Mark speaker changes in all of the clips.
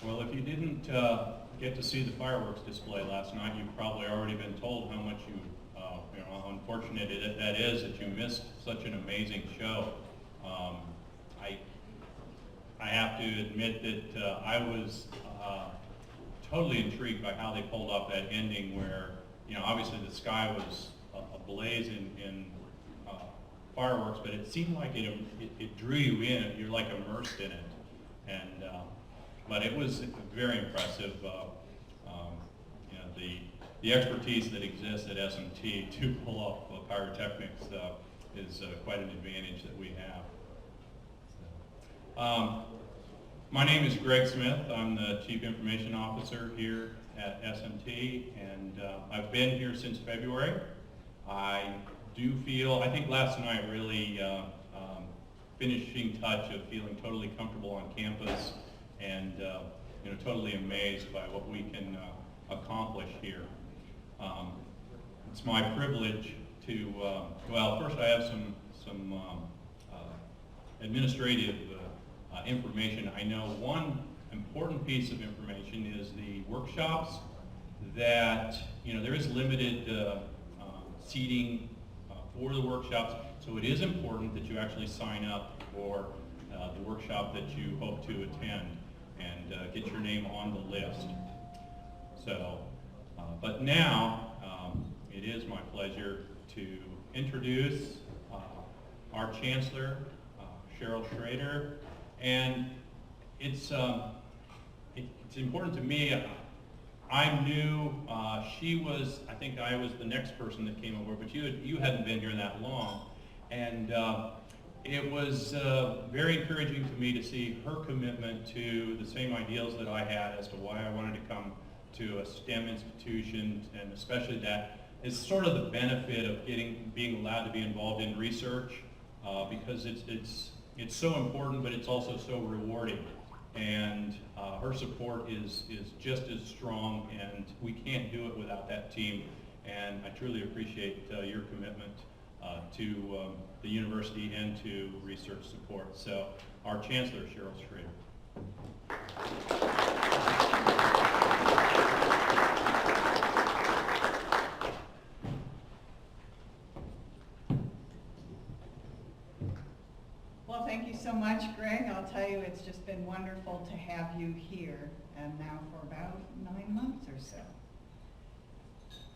Speaker 1: Well, if you didn't get to see the fireworks display last night, you've probably already been told how much how unfortunate that is that you missed such an amazing show. I have to admit that I was totally intrigued by how they pulled off that ending where, obviously the sky was ablaze in fireworks, but it seemed like it drew you in. You're like immersed in it. And but it was very impressive. The expertise that exists at S&T to pull off pyrotechnics is quite an advantage that we have. My name is Greg Smith. I'm the Chief Information Officer here at S&T, and I've been here since February. I think last night really finishing touch of feeling totally comfortable on campus and totally amazed by what we can accomplish here. It's my privilege to, first I have some administrative information. I know one important piece of information is the workshops that, there is limited seating for the workshops, so it is important that you actually sign up for the workshop that you hope to attend and get your name on the list. So, but now it is my pleasure to introduce our Chancellor, Cheryl Schrader, and it's important to me. I'm new. I think I was the next person that came over, but you hadn't been here that long, and it was very encouraging to me to see her commitment to the same ideals that I had as to why I wanted to come to a STEM institution, and especially that it's sort of the benefit of being allowed to be involved in research because it's so important, but it's also so rewarding. And her support is just as strong, and we can't do it without that team. And I truly appreciate your commitment to the university and to research support. So, our Chancellor, Cheryl Schrader.
Speaker 2: Well, thank you so much, Greg. I'll tell you, it's just been wonderful to have you here, and now for about 9 months or so.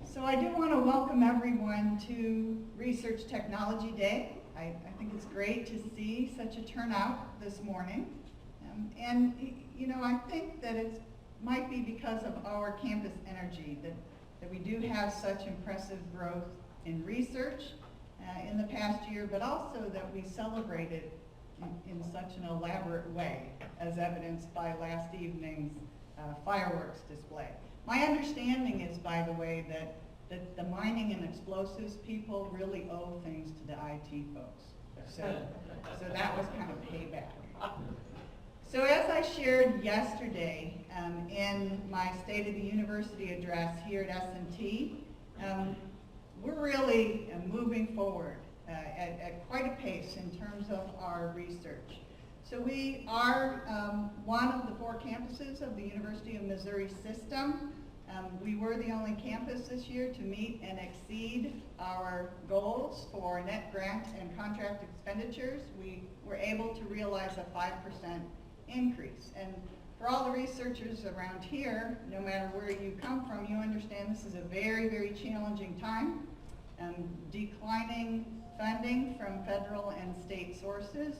Speaker 2: So I do want to welcome everyone to Research Technology Day. I think it's great to see such a turnout this morning. And I think that it might be because of our campus energy that we do have such impressive growth in research in the past year, but also that we celebrated in such an elaborate way, as evidenced by last evening's fireworks display. My understanding is, by the way, that the mining and explosives people really owe things to the IT folks. So that was kind of payback. So as I shared yesterday in my State of the University address here at S&T, we're really moving forward at quite a pace in terms of our research. So we are one of the 4 campuses of the University of Missouri system. We were the only campus this year to meet and exceed our goals for net grant and contract expenditures. We were able to realize a 5% increase. And for all the researchers around here, no matter where you come from, you understand this is a very, very challenging time. Declining funding from federal and state sources,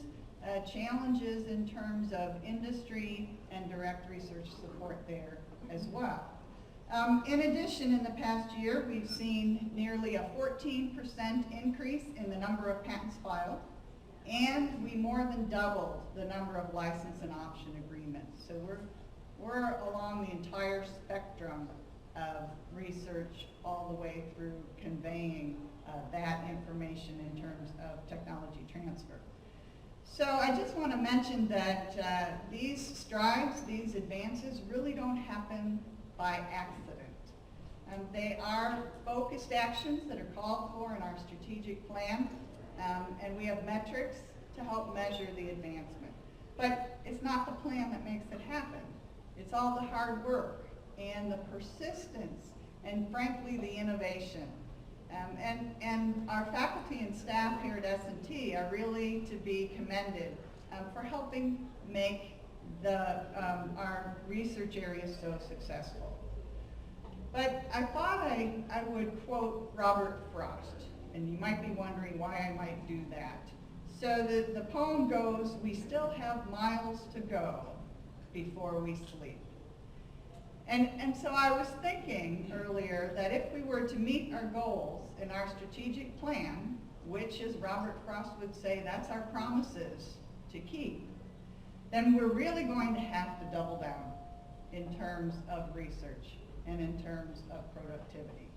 Speaker 2: challenges in terms of industry and direct research support there as well. In addition, in the past year, we've seen nearly a 14% increase in the number of patents filed, and we more than doubled the number of license and option agreements. So we're along the entire spectrum of research all the way through conveying that information in terms of technology transfer. So I just want to mention that these strides, these advances really don't happen by accident. They are focused actions that are called for in our strategic plan, and we have metrics to help measure the advancement. But it's not the plan that makes it happen. It's all the hard work and the persistence and frankly the innovation. And our faculty and staff here at S&T are really to be commended for helping make our research areas so successful. But I thought I would quote Robert Frost, and you might be wondering why I might do that. So the poem goes, "We still have miles to go before we sleep." And so I was thinking earlier that if we were to meet our goals in our strategic plan, which as Robert Frost would say, that's our promises to keep, then we're really going to have to double down in terms of research and in terms of productivity.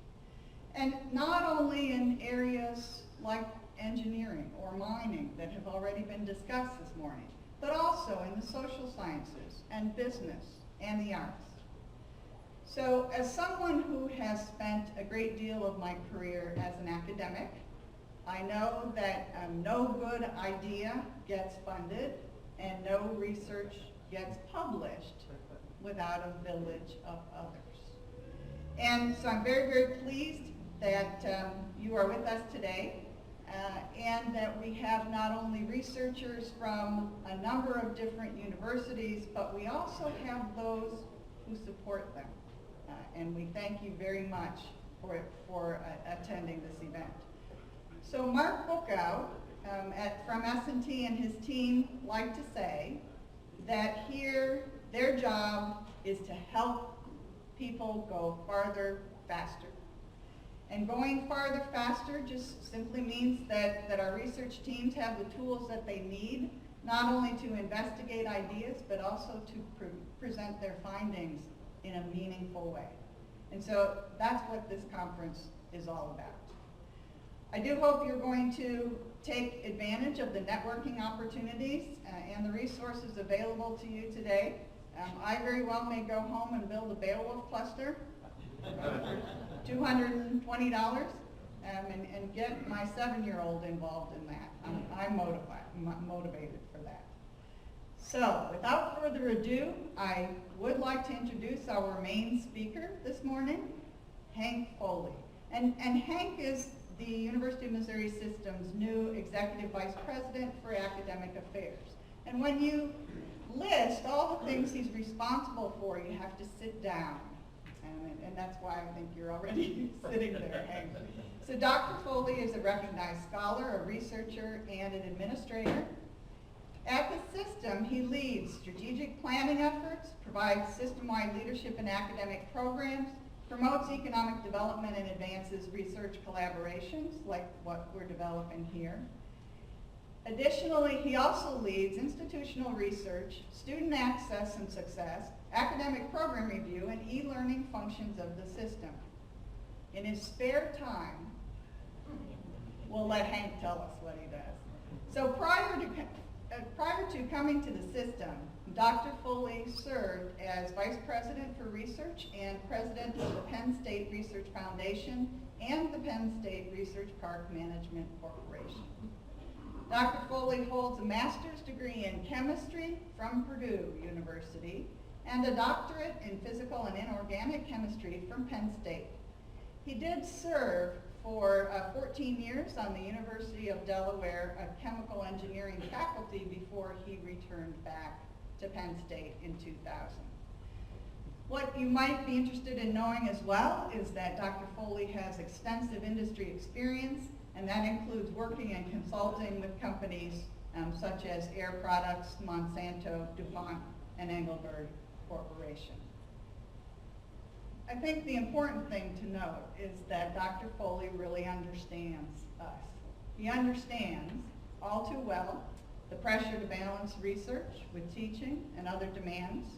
Speaker 2: And not only in areas like engineering or mining that have already been discussed this morning, but also in the social sciences and business and the arts. So as someone who has spent a great deal of my career as an academic, I know that no good idea gets funded and no research gets published without a village of others. And so I'm very, very pleased that you are with us today and that we have not only researchers from a number of different universities, but we also have those who support them. And we thank you very much for attending this event. So Mark Bookow from S&T and his team like to say that here their job is to help people go farther faster. And going farther faster just simply means that our research teams have the tools that they need, not only to investigate ideas, but also to present their findings in a meaningful way. And so that's what this conference is all about. I do hope you're going to take advantage of the networking opportunities and the resources available to you today. I very well may go home and build a Beowulf cluster for $220 and get my 7-year-old involved in that. I'm motivated for that. So without further ado, I would like to introduce our main speaker this morning, Hank Foley. And Hank is the University of Missouri System's new Executive Vice President for Academic Affairs. And when you list all the things he's responsible for, you have to sit down. And that's why I think you're already sitting there, Hank. So Dr. Foley is a recognized scholar, a researcher, and an administrator. At the system, he leads strategic planning efforts, provides system-wide leadership in academic programs, promotes economic development and advances research collaborations like what we're developing here. Additionally, he also leads institutional research, student access and success, academic program review, and e-learning functions of the system. In his spare time, we'll let Hank tell us what he does. So prior to coming to the system, Dr. Foley served as Vice President for Research and President of the Penn State Research Foundation and the Penn State Research Park Management Corporation. Dr. Foley holds a master's degree in chemistry from Purdue University and a doctorate in physical and inorganic chemistry from Penn State. He did serve for 14 years on the University of Delaware chemical engineering faculty before he returned back to Penn State in 2000. What you might be interested in knowing as well is that Dr. Foley has extensive industry experience, and that includes working and consulting with companies such as Air Products, Monsanto, DuPont, and Engelberg Corporation. I think the important thing to note is that Dr. Foley really understands us. He understands all too well the pressure to balance research with teaching and other demands.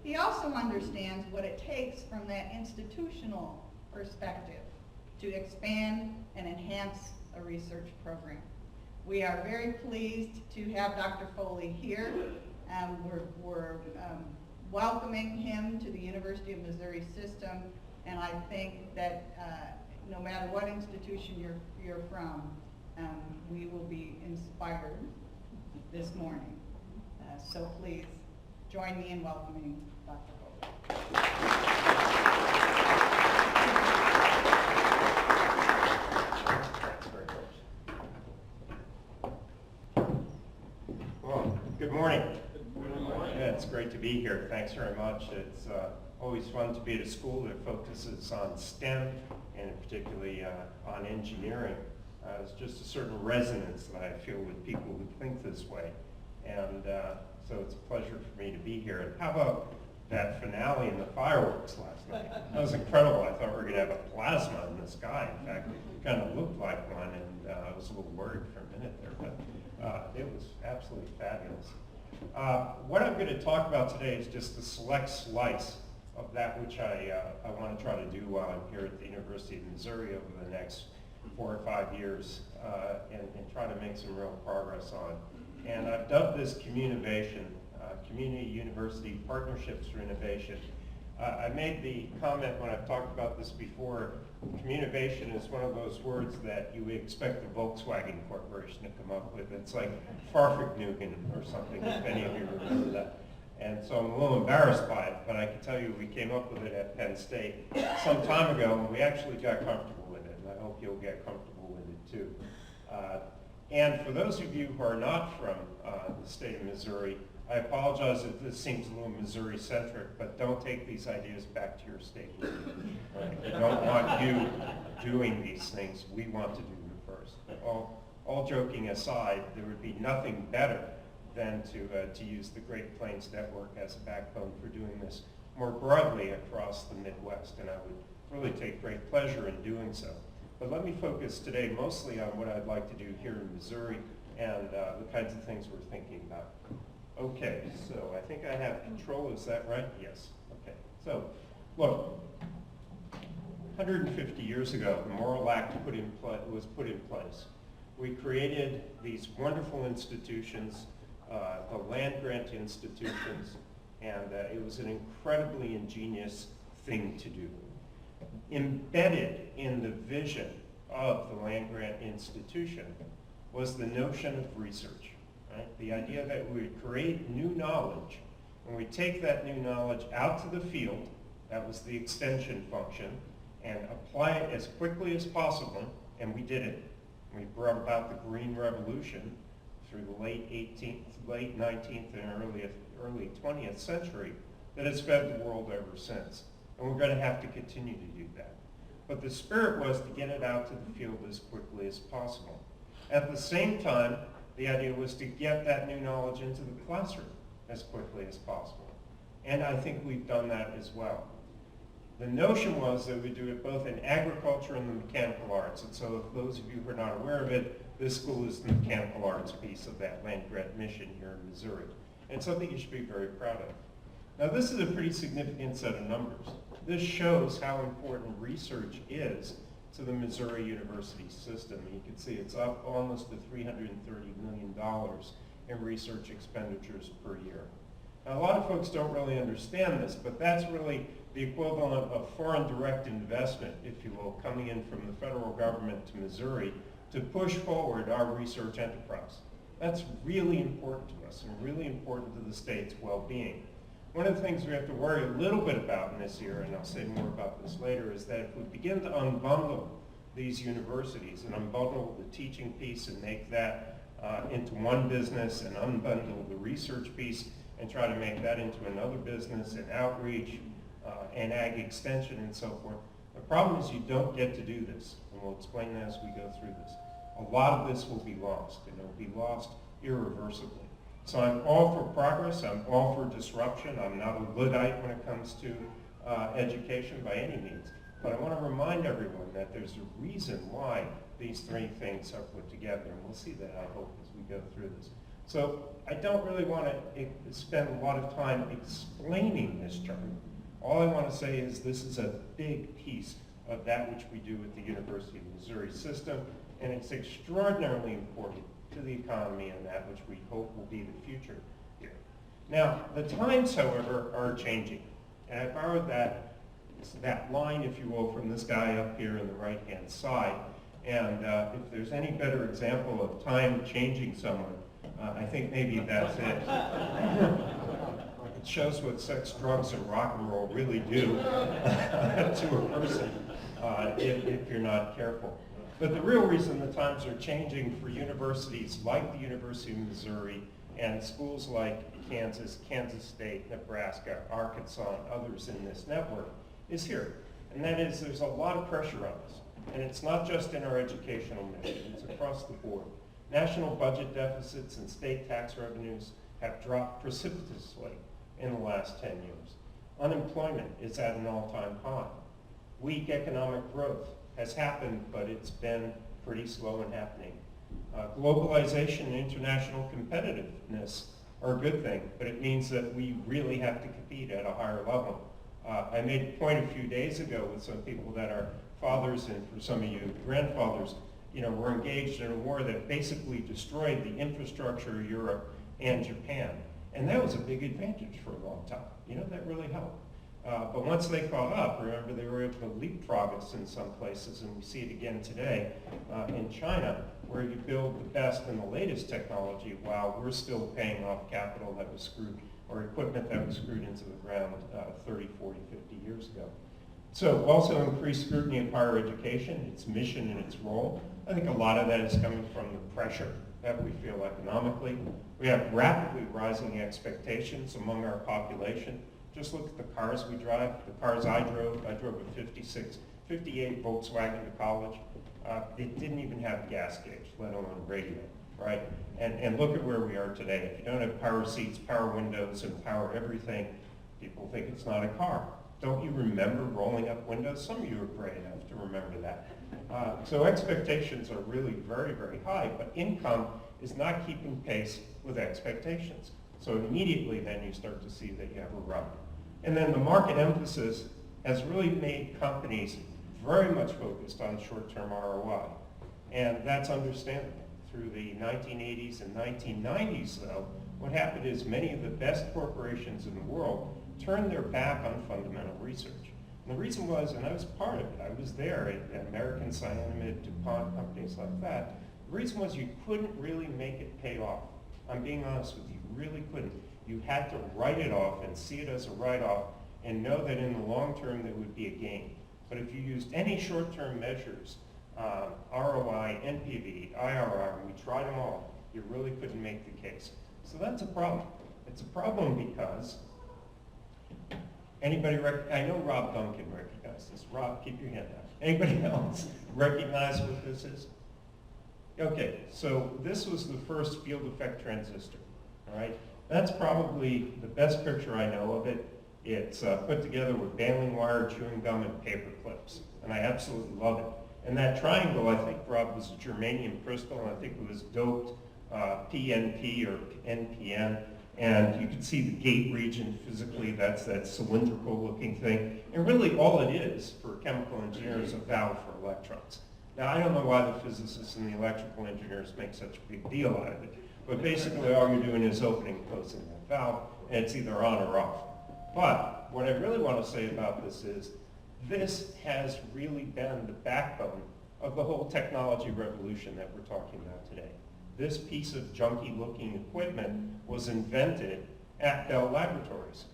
Speaker 2: He also understands what it takes from that institutional perspective to expand and enhance a research program. We are very pleased to have Dr. Foley here. We're welcoming him to the University of Missouri System, and I think that no matter what institution you're from, we will be inspired this morning. So please join me in welcoming Dr. Foley.
Speaker 3: Well, good morning. Good morning. Yeah, it's great to be here. Thanks very much. It's always fun to be at a school that focuses on STEM and particularly on engineering. It's just a certain resonance that I feel with people who think this way. And so it's a pleasure for me to be here. And how about that finale and the fireworks last night? That was incredible. I thought we were going to have a plasma in the sky. In fact, it kind of looked like one, and I was a little worried for a minute there, but it was absolutely fabulous. What I'm going to talk about today is just a select slice of that which I want to try to do while I'm here at the University of Missouri over the next 4 or 5 years and try to make some real progress on. And I've dubbed this Communivation, Community University Partnerships for Innovation. I made the comment when I've talked about this before, Communivation is one of those words that you would expect the Volkswagen Corporation to come up with. It's like Farfignugan or something, if any of you remember that. And so I'm a little embarrassed by it, but I can tell you we came up with it at Penn State some time ago, and we actually got comfortable with it, and I hope you'll get comfortable with it too. And for those of you who are not from the state of Missouri, I apologize if this seems a little Missouri-centric, but don't take these ideas back to your state. Right? We don't want you doing these things. We want to do them first. All joking aside, there would be nothing better than to use the Great Plains Network as a backbone for doing this more broadly across the Midwest, and I would really take great pleasure in doing so. But let me focus today mostly on what I'd like to do here in Missouri and the kinds of things we're thinking about. Okay, so I think I have control, is that right? Yes, okay. So, look, 150 years ago, the Morrill Act was put in place. We created these wonderful institutions, the land-grant institutions, and it was an incredibly ingenious thing to do. Embedded in the vision of the land-grant institution was the notion of research. Right? The idea that we would create new knowledge, and we take that new knowledge out to the field, that was the extension function, and apply it as quickly as possible, and we did it. We brought about the Green Revolution through the late 19th and early 20th century that has fed the world ever since. And we're going to have to continue to do that. But the spirit was to get it out to the field as quickly as possible. At the same time, the idea was to get that new knowledge into the classroom as quickly as possible. And I think we've done that as well. The notion was that we do it both in agriculture and the mechanical arts. And so if those of you who are not aware of it, this school is the mechanical arts piece of that land-grant mission here in Missouri. And something you should be very proud of. Now this is a pretty significant set of numbers. This shows how important research is to the Missouri University system. You can see it's up almost to $330 million in research expenditures per year. Now, a lot of folks don't really understand this, but that's really the equivalent of foreign direct investment, if you will, coming in from the federal government to Missouri to push forward our research enterprise. That's really important to us and really important to the state's well-being. One of the things we have to worry a little bit about in this year, and I'll say more about this later, is that if we begin to unbundle these universities and unbundle the teaching piece and make that into one business and unbundle the research piece and try to make that into another business and outreach and ag extension and so forth, the problem is you don't get to do this, and we'll explain that as we go through this. A lot of this will be lost, and it will be lost irreversibly. So I'm all for progress, I'm all for disruption, I'm not a Luddite when it comes to education by any means, but I want to remind everyone that there's a reason why these three things are put together, and we'll see that, I hope, as we go through this. So I don't really want to spend a lot of time explaining this chart. All I want to say is this is a big piece of that which we do at the University of Missouri system, and it's extraordinarily important to the economy and that which we hope will be the future here. Now, the times, however, are changing. And I borrowed that line, if you will, from this guy up here on the right-hand side. And if there's any better example of time changing someone, I think maybe that's it. shows what sex, drugs, and rock and roll really do to a person if you're not careful. But the real reason the times are changing for universities like the University of Missouri and schools like Kansas, Kansas State, Nebraska, Arkansas, and others in this network is here. And that is, there's a lot of pressure on us. And it's not just in our educational mission, it's across the board. National budget deficits and state tax revenues have dropped precipitously in the last 10 years. Unemployment is at an all-time high. Weak economic growth has happened, but it's been pretty slow in happening. Globalization and international competitiveness are a good thing, but it means that we really have to compete at a higher level. I made a point a few days ago with some people that are fathers, and for some of you, grandfathers, were engaged in a war that basically destroyed the infrastructure of Europe and Japan. And that was a big advantage for a long time. That really helped. But once they caught up, remember, they were able to leapfrog us in some places, and we see it again today in China, where you build the best and the latest technology while we're still paying off capital that was screwed, or equipment that was screwed into the ground 30, 40, 50 years ago. So also increased scrutiny of higher education, its mission and its role. I think a lot of that is coming from the pressure that we feel economically. We have rapidly rising expectations among our population. Just look at the cars we drive, the cars I drove. I drove a 58 Volkswagen to college. It didn't even have a gas gauge, let alone radio, right? And look at where we are today. If you don't have power seats, power windows, and power everything, people think it's not a car. Don't you remember rolling up windows? Some of you are gray enough to remember that. So expectations are really very, very high, but income is not keeping pace with expectations. So immediately then you start to see that you have a rub. And then the market emphasis has really made companies very much focused on short-term ROI. And that's understandable. Through the 1980s and 1990s, though, what happened is many of the best corporations in the world turned their back on fundamental research. And the reason was, and I was part of it, I was there at American Cyanamid, DuPont, companies like that. The reason was you couldn't really make it pay off. I'm being honest with you, you really couldn't. You had to write it off and see it as a write-off and know that in the long term there would be a gain. But if you used any short-term measures, ROI, NPV, IRR, we tried them all, you really couldn't make the case. So that's a problem. It's a problem because anybody, I know Rob Duncan recognized this. Rob, keep your hand down. Anybody else recognize what this is? Okay, so this was the first field effect transistor, all right? That's probably the best picture I know of it. It's put together with baling wire, chewing gum, and paper clips, and I absolutely love it. And that triangle, I think, Rob, was a germanium crystal, and I think it was doped PNP or NPN, and you can see the gate region physically. That's that cylindrical looking thing. And really all it is for chemical engineers is a valve for electrons. Now, I don't know why the physicists and the electrical engineers make such a big deal out of it, but basically all you're doing is opening and closing that valve, and it's either on or off. But what I really want to say about this is, this has really been the backbone of the whole technology revolution that we're talking about today. This piece of junky-looking equipment was invented at Bell Laboratories.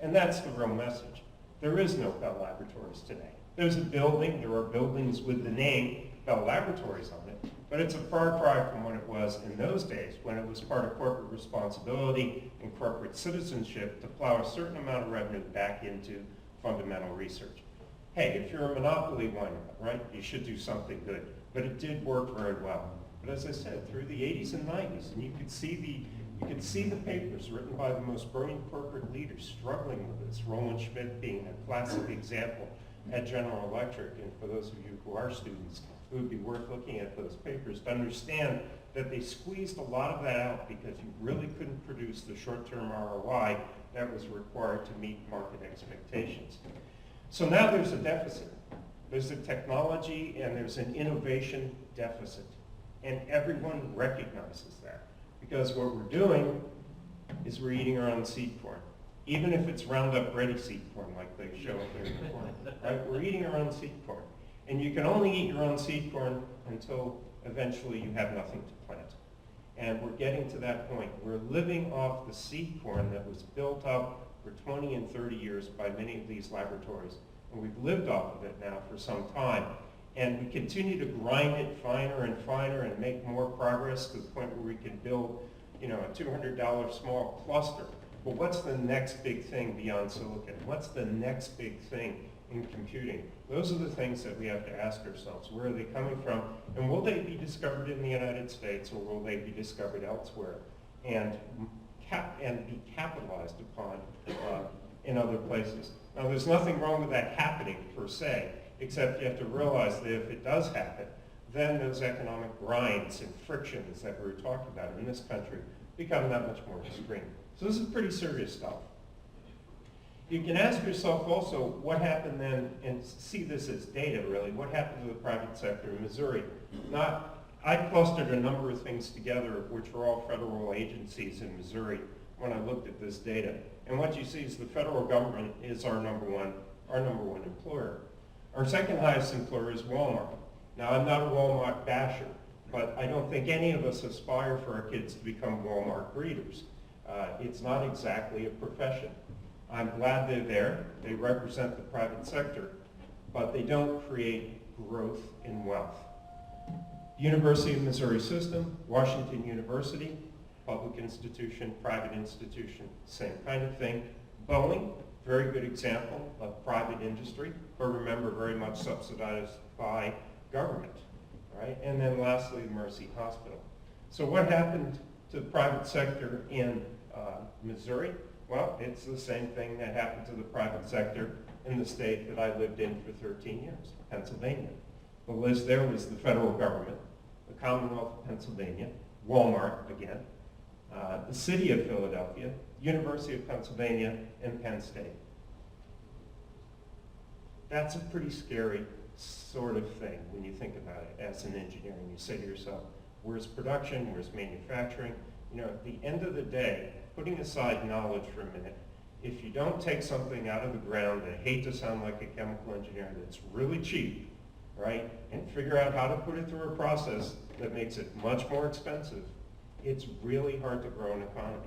Speaker 3: And that's the real message. There is no Bell Laboratories today. There's a building, there are buildings with the name Bell Laboratories on it, but it's a far cry from what it was in those days when it was part of corporate responsibility and corporate citizenship to plow a certain amount of revenue back into fundamental research. Hey, if you're a monopoly, why not, right? You should do something good. But it did work very well. But as I said, through the 80s and 90s, and you could see the papers written by the most brilliant corporate leaders struggling with this, Roland Schmidt being a classic example at General Electric. And for those of you who are students, it would be worth looking at those papers to understand that they squeezed a lot of that out because you really couldn't produce the short-term ROI that was required to meet market expectations. So now there's a deficit. There's a technology and there's an innovation deficit. And everyone recognizes that. Because what we're doing is we're eating our own seed corn. Even if it's Roundup Ready seed corn like they show here in the corn. Right? We're eating our own seed corn. And you can only eat your own seed corn until eventually you have nothing to plant. And we're getting to that point. We're living off the seed corn that was built up for 20 and 30 years by many of these laboratories, and we've lived off of it now for some time. And we continue to grind it finer and finer and make more progress to the point where we can build, a $200 small cluster. But what's the next big thing beyond silicon? What's the next big thing in computing? Those are the things that we have to ask ourselves. Where are they coming from? And will they be discovered in the United States, or will they be discovered elsewhere and be capitalized upon in other places? Now, there's nothing wrong with that happening per se, except you have to realize that if it does happen, then those economic grinds and frictions that we were talking about in this country become that much more extreme. So this is pretty serious stuff. You can ask yourself also, what happened then, and see this as data really, what happened to the private sector in Missouri? I clustered a number of things together, which were all federal agencies in Missouri when I looked at this data. And what you see is the federal government is our number one employer. Our second highest employer is Walmart. Now, I'm not a Walmart basher, but I don't think any of us aspire for our kids to become Walmart breeders. It's not exactly a profession. I'm glad they're there. They represent the private sector, but they don't create growth and wealth. University of Missouri System, Washington University, public institution, private institution, same kind of thing. Boeing, very good example of private industry, but remember, very much subsidized by government, right? And then lastly, Mercy Hospital. So what happened to the private sector in Missouri? Well, it's the same thing that happened to the private sector in the state that I lived in for 13 years, Pennsylvania. The list there was the federal government, the Commonwealth of Pennsylvania, Walmart again, the city of Philadelphia, University of Pennsylvania, and Penn State. That's a pretty scary sort of thing when you think about it as an engineer, and you say to yourself, where's production, where's manufacturing? At the end of the day, putting aside knowledge for a minute, if you don't take something out of the ground, and I hate to sound like a chemical engineer, that's really cheap, right, and figure out how to put it through a process that makes it much more expensive, it's really hard to grow an economy.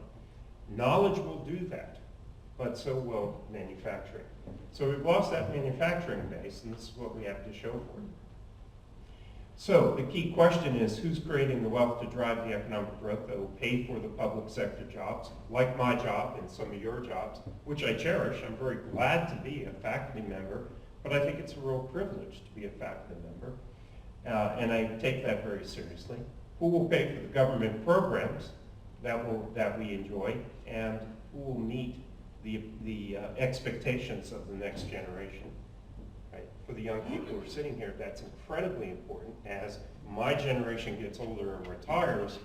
Speaker 3: Knowledge will do that, but so will manufacturing. So we've lost that manufacturing base, and this is what we have to show for it. So the key question is, who's creating the wealth to drive the economic growth that will pay for the public sector jobs, like my job and some of your jobs, which I cherish. I'm very glad to be a faculty member, but I think it's a real privilege to be a faculty member, and I take that very seriously. Who will pay for the government programs that we enjoy, and who will meet the expectations of the next generation? Right? For the young people who are sitting here, that's incredibly important. As my generation gets older and retires,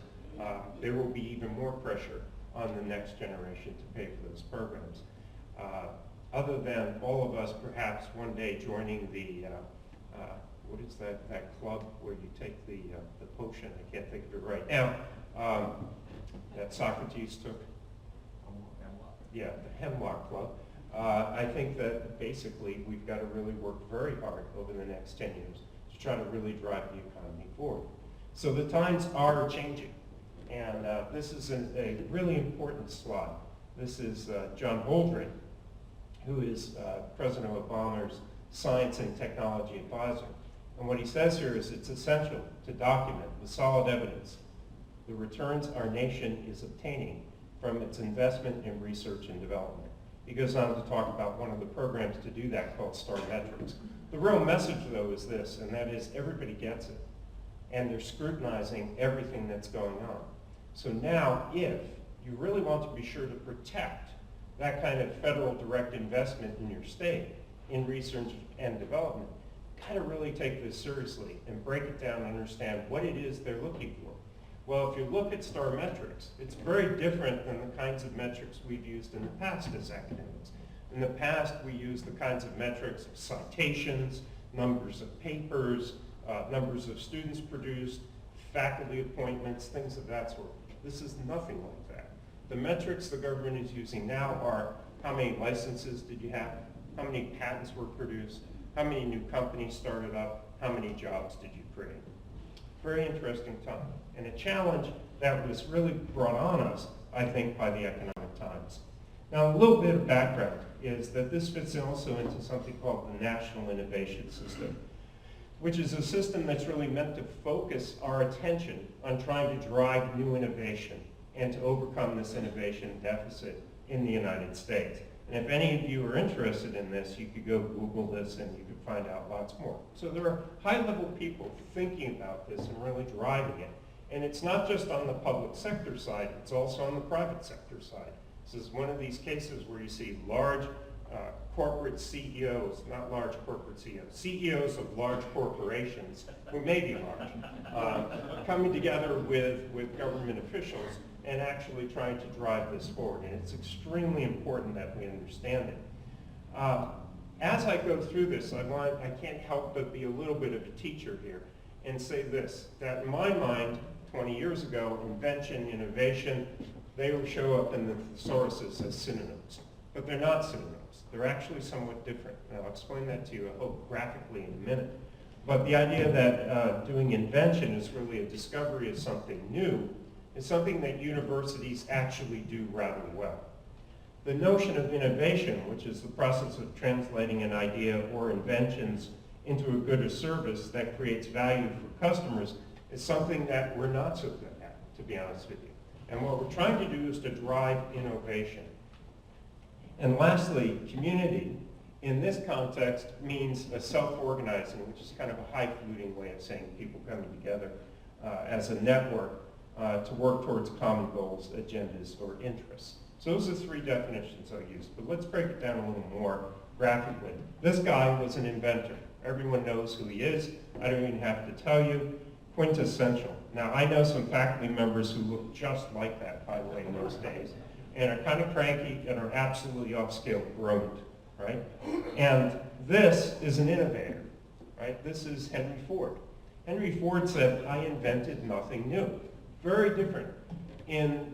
Speaker 3: there will be even more pressure on the next generation to pay for those programs. Other than all of us perhaps one day joining the, what is that club where you take the potion? I can't think of it right now. That Socrates took. Yeah, the Hemlock Club. I think that basically we've got to really work very hard over the next 10 years to try to really drive the economy forward. So the times are changing, and this is a really important slide. This is John Holdren, who is President Obama's Science and Technology Advisor. And what he says here is it's essential to document with solid evidence the returns our nation is obtaining from its investment in research and development. He goes on to talk about one of the programs to do that called Star Metrics. The real message, though, is this, and that is everybody gets it, and they're scrutinizing everything that's going on. So now, if you really want to be sure to protect that kind of federal direct investment in your state in research and development, got to really take this seriously and break it down and understand what it is they're looking for. Well, if you look at Star Metrics, it's very different than the kinds of metrics we've used in the past as academics. In the past, we used the kinds of metrics of citations, numbers of papers, numbers of students produced, faculty appointments, things of that sort. This is nothing like that. The metrics the government is using now are how many licenses did you have, how many patents were produced, how many new companies started up, how many jobs did you create. Very interesting time, and a challenge that was really brought on us, I think, by the economic times. Now, a little bit of background is that this fits also into something called the National Innovation System, which is a system that's really meant to focus our attention on trying to drive new innovation and to overcome this innovation deficit in the United States. And if any of you are interested in this, you could go Google this and you could find out lots more. So there are high-level people thinking about this and really driving it. And it's not just on the public sector side, it's also on the private sector side. This is one of these cases where you see large corporate CEOs, not large corporate CEOs, CEOs of large corporations, who may be large, coming together with government officials and actually trying to drive this forward. And it's extremely important that we understand it. As I go through this, I can't help but be a little bit of a teacher here and say this, that in my mind, 20 years ago, invention, innovation, they would show up in the thesauruses as synonyms. But they're not synonyms. They're actually somewhat different. And I'll explain that to you, I hope, graphically in a minute. But the idea that doing invention is really a discovery of something new is something that universities actually do rather well. The notion of innovation, which is the process of translating an idea or inventions into a good or service that creates value for customers, is something that we're not so good at, to be honest with you. And what we're trying to do is to drive innovation. And lastly, community, in this context, means a self-organizing, which is kind of a highfalutin way of saying people coming together as a network to work towards common goals, agendas, or interests. So those are three definitions I used, but let's break it down a little more graphically. This guy was an inventor. Everyone knows who he is. I don't even have to tell you. Quintessential. Now, I know some faculty members who look just like that, by the way, in those days, and are kind of cranky and are absolutely off-scale groomed, right? And this is an innovator, right? This is Henry Ford. Henry Ford said, I invented nothing new. Very different. In,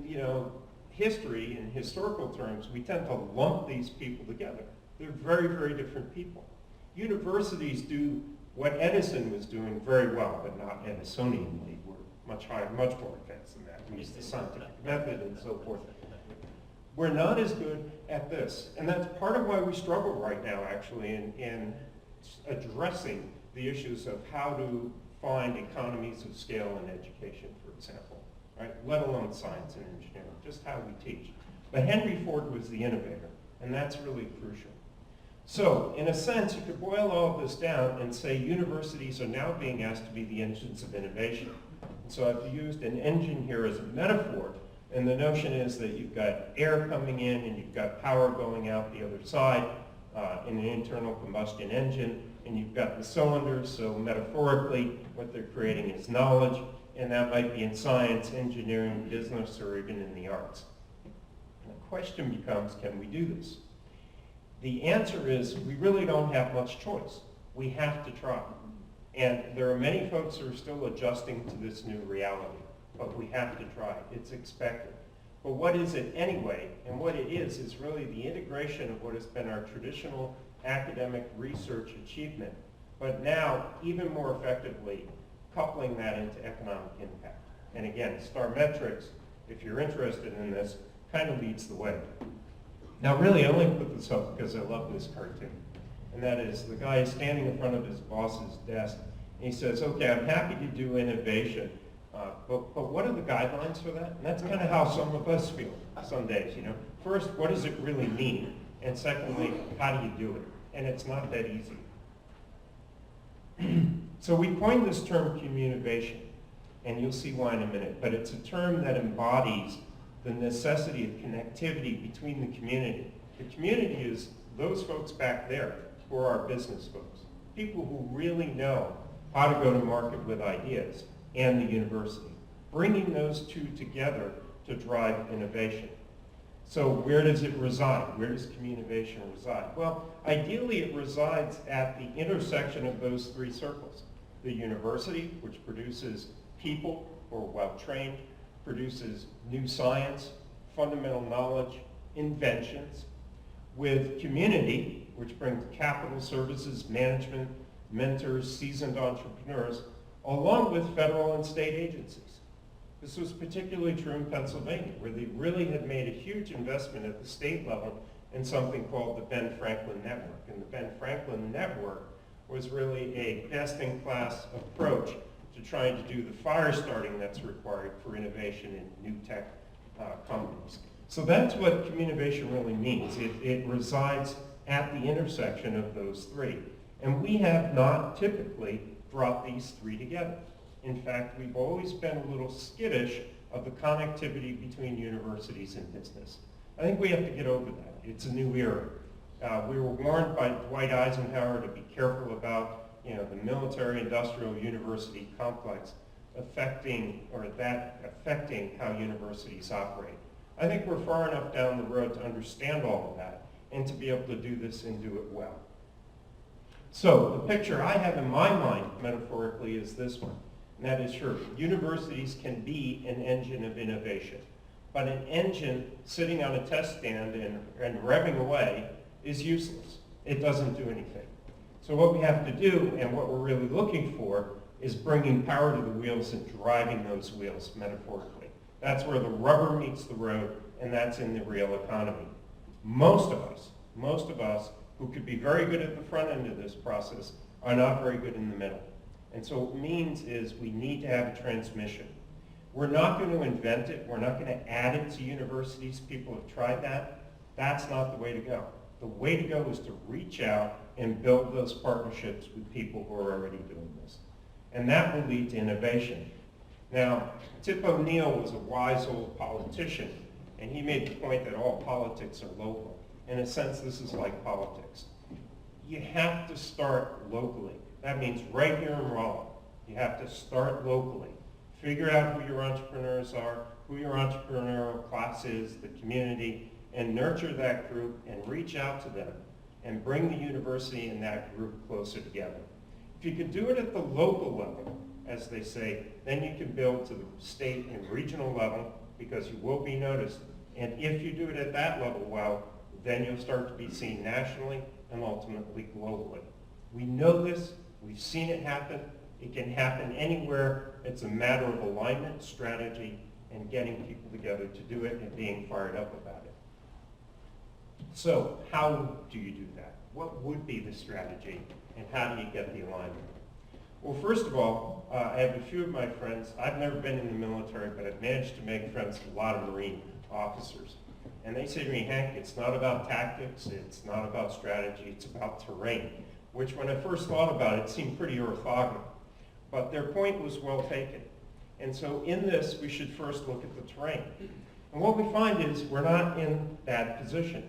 Speaker 3: history, in historical terms, we tend to lump these people together. They're very, very different people. Universities do what Edison was doing very well, but not Edisonianly. We're much higher, much more advanced than that. We use the scientific method and so forth. We're not as good at this. And that's part of why we struggle right now, actually, in addressing the issues of how to find economies of scale in education, for example, right? Let alone science and engineering, just how we teach. But Henry Ford was the innovator, and that's really crucial. So, in a sense, you could boil all of this down and say universities are now being asked to be the engines of innovation. And so I've used an engine here as a metaphor, and the notion is that you've got air coming in and you've got power going out the other side in an internal combustion engine, and you've got the cylinders, so metaphorically what they're creating is knowledge, and that might be in science, engineering, business, or even in the arts. And the question becomes, can we do this? The answer is we really don't have much choice. We have to try. And there are many folks who are still adjusting to this new reality, but we have to try. It's expected. But what is it anyway? And what it is really the integration of what has been our traditional academic research achievement, but now even more effectively coupling that into economic impact. And again, STAR metrics, if you're interested in this, kind of leads the way. Now really, I only put this up because I love this cartoon. And that is, the guy is standing in front of his boss's desk, and he says, okay, I'm happy to do innovation, but what are the guidelines for that? And that's kind of how some of us feel some days, First, what does it really mean? And secondly, how do you do it? And it's not that easy. So we coined this term communivation, and you'll see why in a minute, but it's a term that embodies the necessity of connectivity between the community. The community is those folks back there who are our business folks, people who really know how to go to market with ideas, and the university, bringing those two together to drive innovation. So where does it reside? Where does communivation reside? Well, ideally it resides at the intersection of those three circles. The university, which produces people who are well-trained, produces new science, fundamental knowledge, inventions, with community, which brings capital, services, management, mentors, seasoned entrepreneurs, along with federal and state agencies. This was particularly true in Pennsylvania, where they really had made a huge investment at the state level in something called the Ben Franklin Network. And the Ben Franklin Network was really a best-in-class approach to trying to do the fire starting that's required for innovation in new tech companies. So that's what communivation really means. It resides at the intersection of those three. And we have not typically brought these three together. In fact, we've always been a little skittish of the connectivity between universities and business. I think we have to get over that. It's a new era. We were warned by Dwight Eisenhower to be careful about the military-industrial university complex affecting how universities operate. I think we're far enough down the road to understand all of that and to be able to do this and do it well. So the picture I have in my mind, metaphorically, is this one. And that is sure, universities can be an engine of innovation. But an engine sitting on a test stand and revving away is useless. It doesn't do anything. So what we have to do, and what we're really looking for, is bringing power to the wheels and driving those wheels, metaphorically. That's where the rubber meets the road, and that's in the real economy. Most of us who could be very good at the front end of this process are not very good in the middle. And so what it means is we need to have a transmission. We're not going to invent it. We're not going to add it to universities. People have tried that. That's not the way to go. The way to go is to reach out and build those partnerships with people who are already doing this. And that will lead to innovation. Now, Tip O'Neill was a wise old politician, and he made the point that all politics are local. In a sense, this is like politics. You have to start locally. That means right here in Raleigh. You have to start locally. Figure out who your entrepreneurs are, who your entrepreneurial class is, the community, and nurture that group and reach out to them and bring the university and that group closer together. If you can do it at the local level, as they say, then you can build to the state and regional level because you will be noticed. And if you do it at that level well, then you'll start to be seen nationally and ultimately globally. We know this. We've seen it happen. It can happen anywhere. It's a matter of alignment, strategy, and getting people together to do it and being fired up about it. So how do you do that? What would be the strategy, and how do you get the alignment? Well, first of all, I have a few of my friends. I've never been in the military, but I've managed to make friends with a lot of Marine officers. And they say to me, Hank, it's not about tactics, it's not about strategy, it's about terrain, which when I first thought about it seemed pretty orthogonal. But their point was well taken. And so in this, we should first look at the terrain. And what we find is we're not in that position.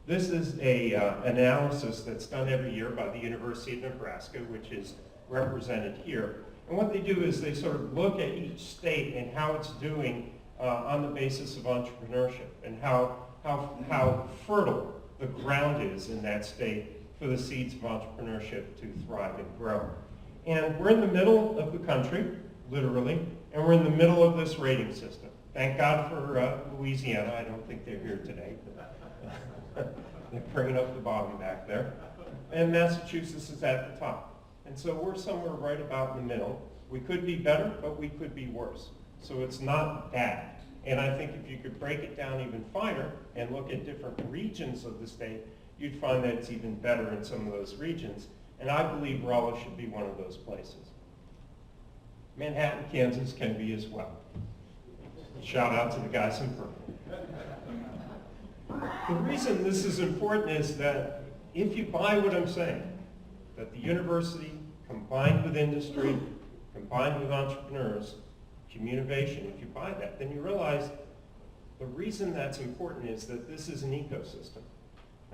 Speaker 3: This is an analysis that's done every year by the University of Nebraska, which is represented here. And what they do is they sort of look at each state and how it's doing on the basis of entrepreneurship and how fertile the ground is in that state for the seeds of entrepreneurship to thrive and grow. And we're in the middle of the country, literally, and we're in the middle of this rating system. Thank God for Louisiana. I don't think they're here today. They're bringing up the bottom back there. And Massachusetts is at the top. And so we're somewhere right about in the middle. We could be better, but we could be worse. So it's not bad. And I think if you could break it down even finer and look at different regions of the state, you'd find that it's even better in some of those regions. And I believe Raleigh should be one of those places. Manhattan, Kansas can be as well. Shout out to the guys in purple. The reason this is important is that if you buy what I'm saying, that the university combined with industry, combined with entrepreneurs, communivation, if you buy that, then you realize the reason that's important is that this is an ecosystem,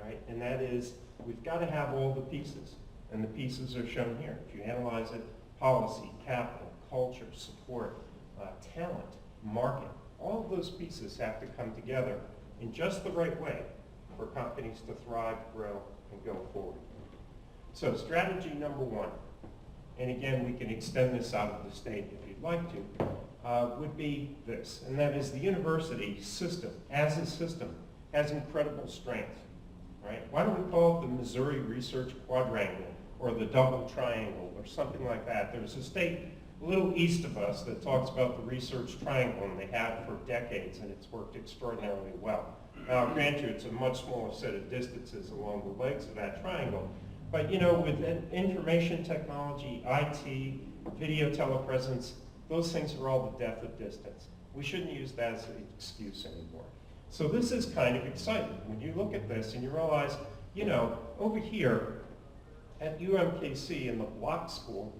Speaker 3: right? And that is, we've got to have all the pieces, and the pieces are shown here. If you analyze it, policy, capital, culture, support, talent, market, all of those pieces have to come together in just the right way for companies to thrive, grow, and go forward. So strategy number one, and again, we can extend this out of the state if you'd like to, would be this, and that is the university system, as a system, has incredible strength, right? Why don't we call it the Missouri Research Quadrangle, or the Double Triangle, or something like that? There's a state a little east of us that talks about the research triangle, and they have for decades, and it's worked extraordinarily well. Now, grant you, it's a much smaller set of distances along the legs of that triangle. But you know, with information technology, IT, video telepresence, those things are all the death of distance. We shouldn't use that as an excuse anymore. So this is kind of exciting. When you look at this and you realize, you know, over here at UMKC in the block school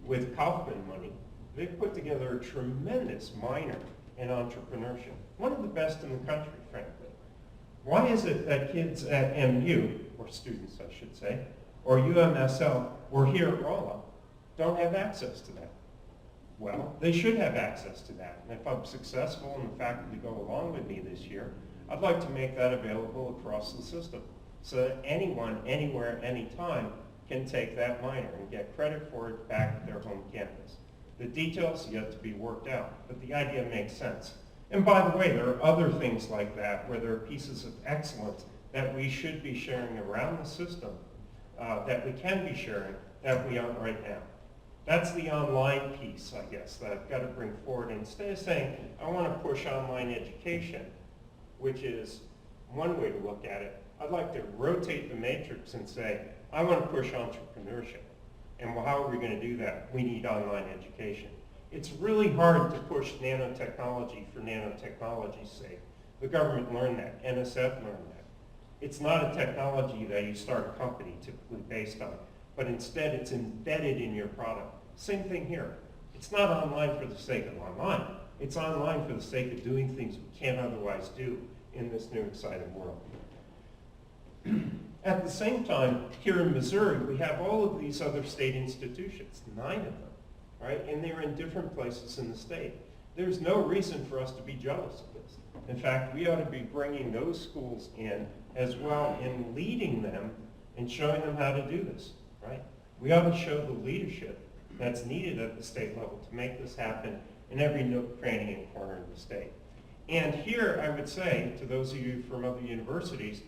Speaker 3: with Kaufman money, they've put together a tremendous minor in entrepreneurship. One of the best in the country, frankly. Why is it that kids at MU, or students I should say, or UMSL, or here at Rolla, don't have access to that? Well, they should have access to that. And if I'm successful and the faculty go along with me this year, I'd like to make that available across the system so that anyone, anywhere, anytime can take that minor and get credit for it back at their home campus. The details yet to be worked out, but the idea makes sense. And by the way, there are other things like that where there are pieces of excellence that we should be sharing around the system, that we can be sharing, that we aren't right now. That's the online piece, I guess, that I've got to bring forward. Instead of saying, I want to push online education, which is one way to look at it, I'd like to rotate the matrix and say, I want to push entrepreneurship. And well, how are we going to do that? We need online education. It's really hard to push nanotechnology for nanotechnology's sake. The government learned that. NSF learned that. It's not a technology that you start a company typically based on, but instead it's embedded in your product. Same thing here. It's not online for the sake of online. It's online for the sake of doing things we can't otherwise do in this new exciting world. At the same time, here in Missouri, we have all of these other state institutions, 9 of them, right? And they're in different places in the state. There's no reason for us to be jealous of this. In fact, we ought to be bringing those schools in as well and leading them and showing them how to do this, right? We ought to show the leadership that's needed at the state level to make this happen in every nook, cranny, and corner of the state. And here, I would say to those of you from other universities,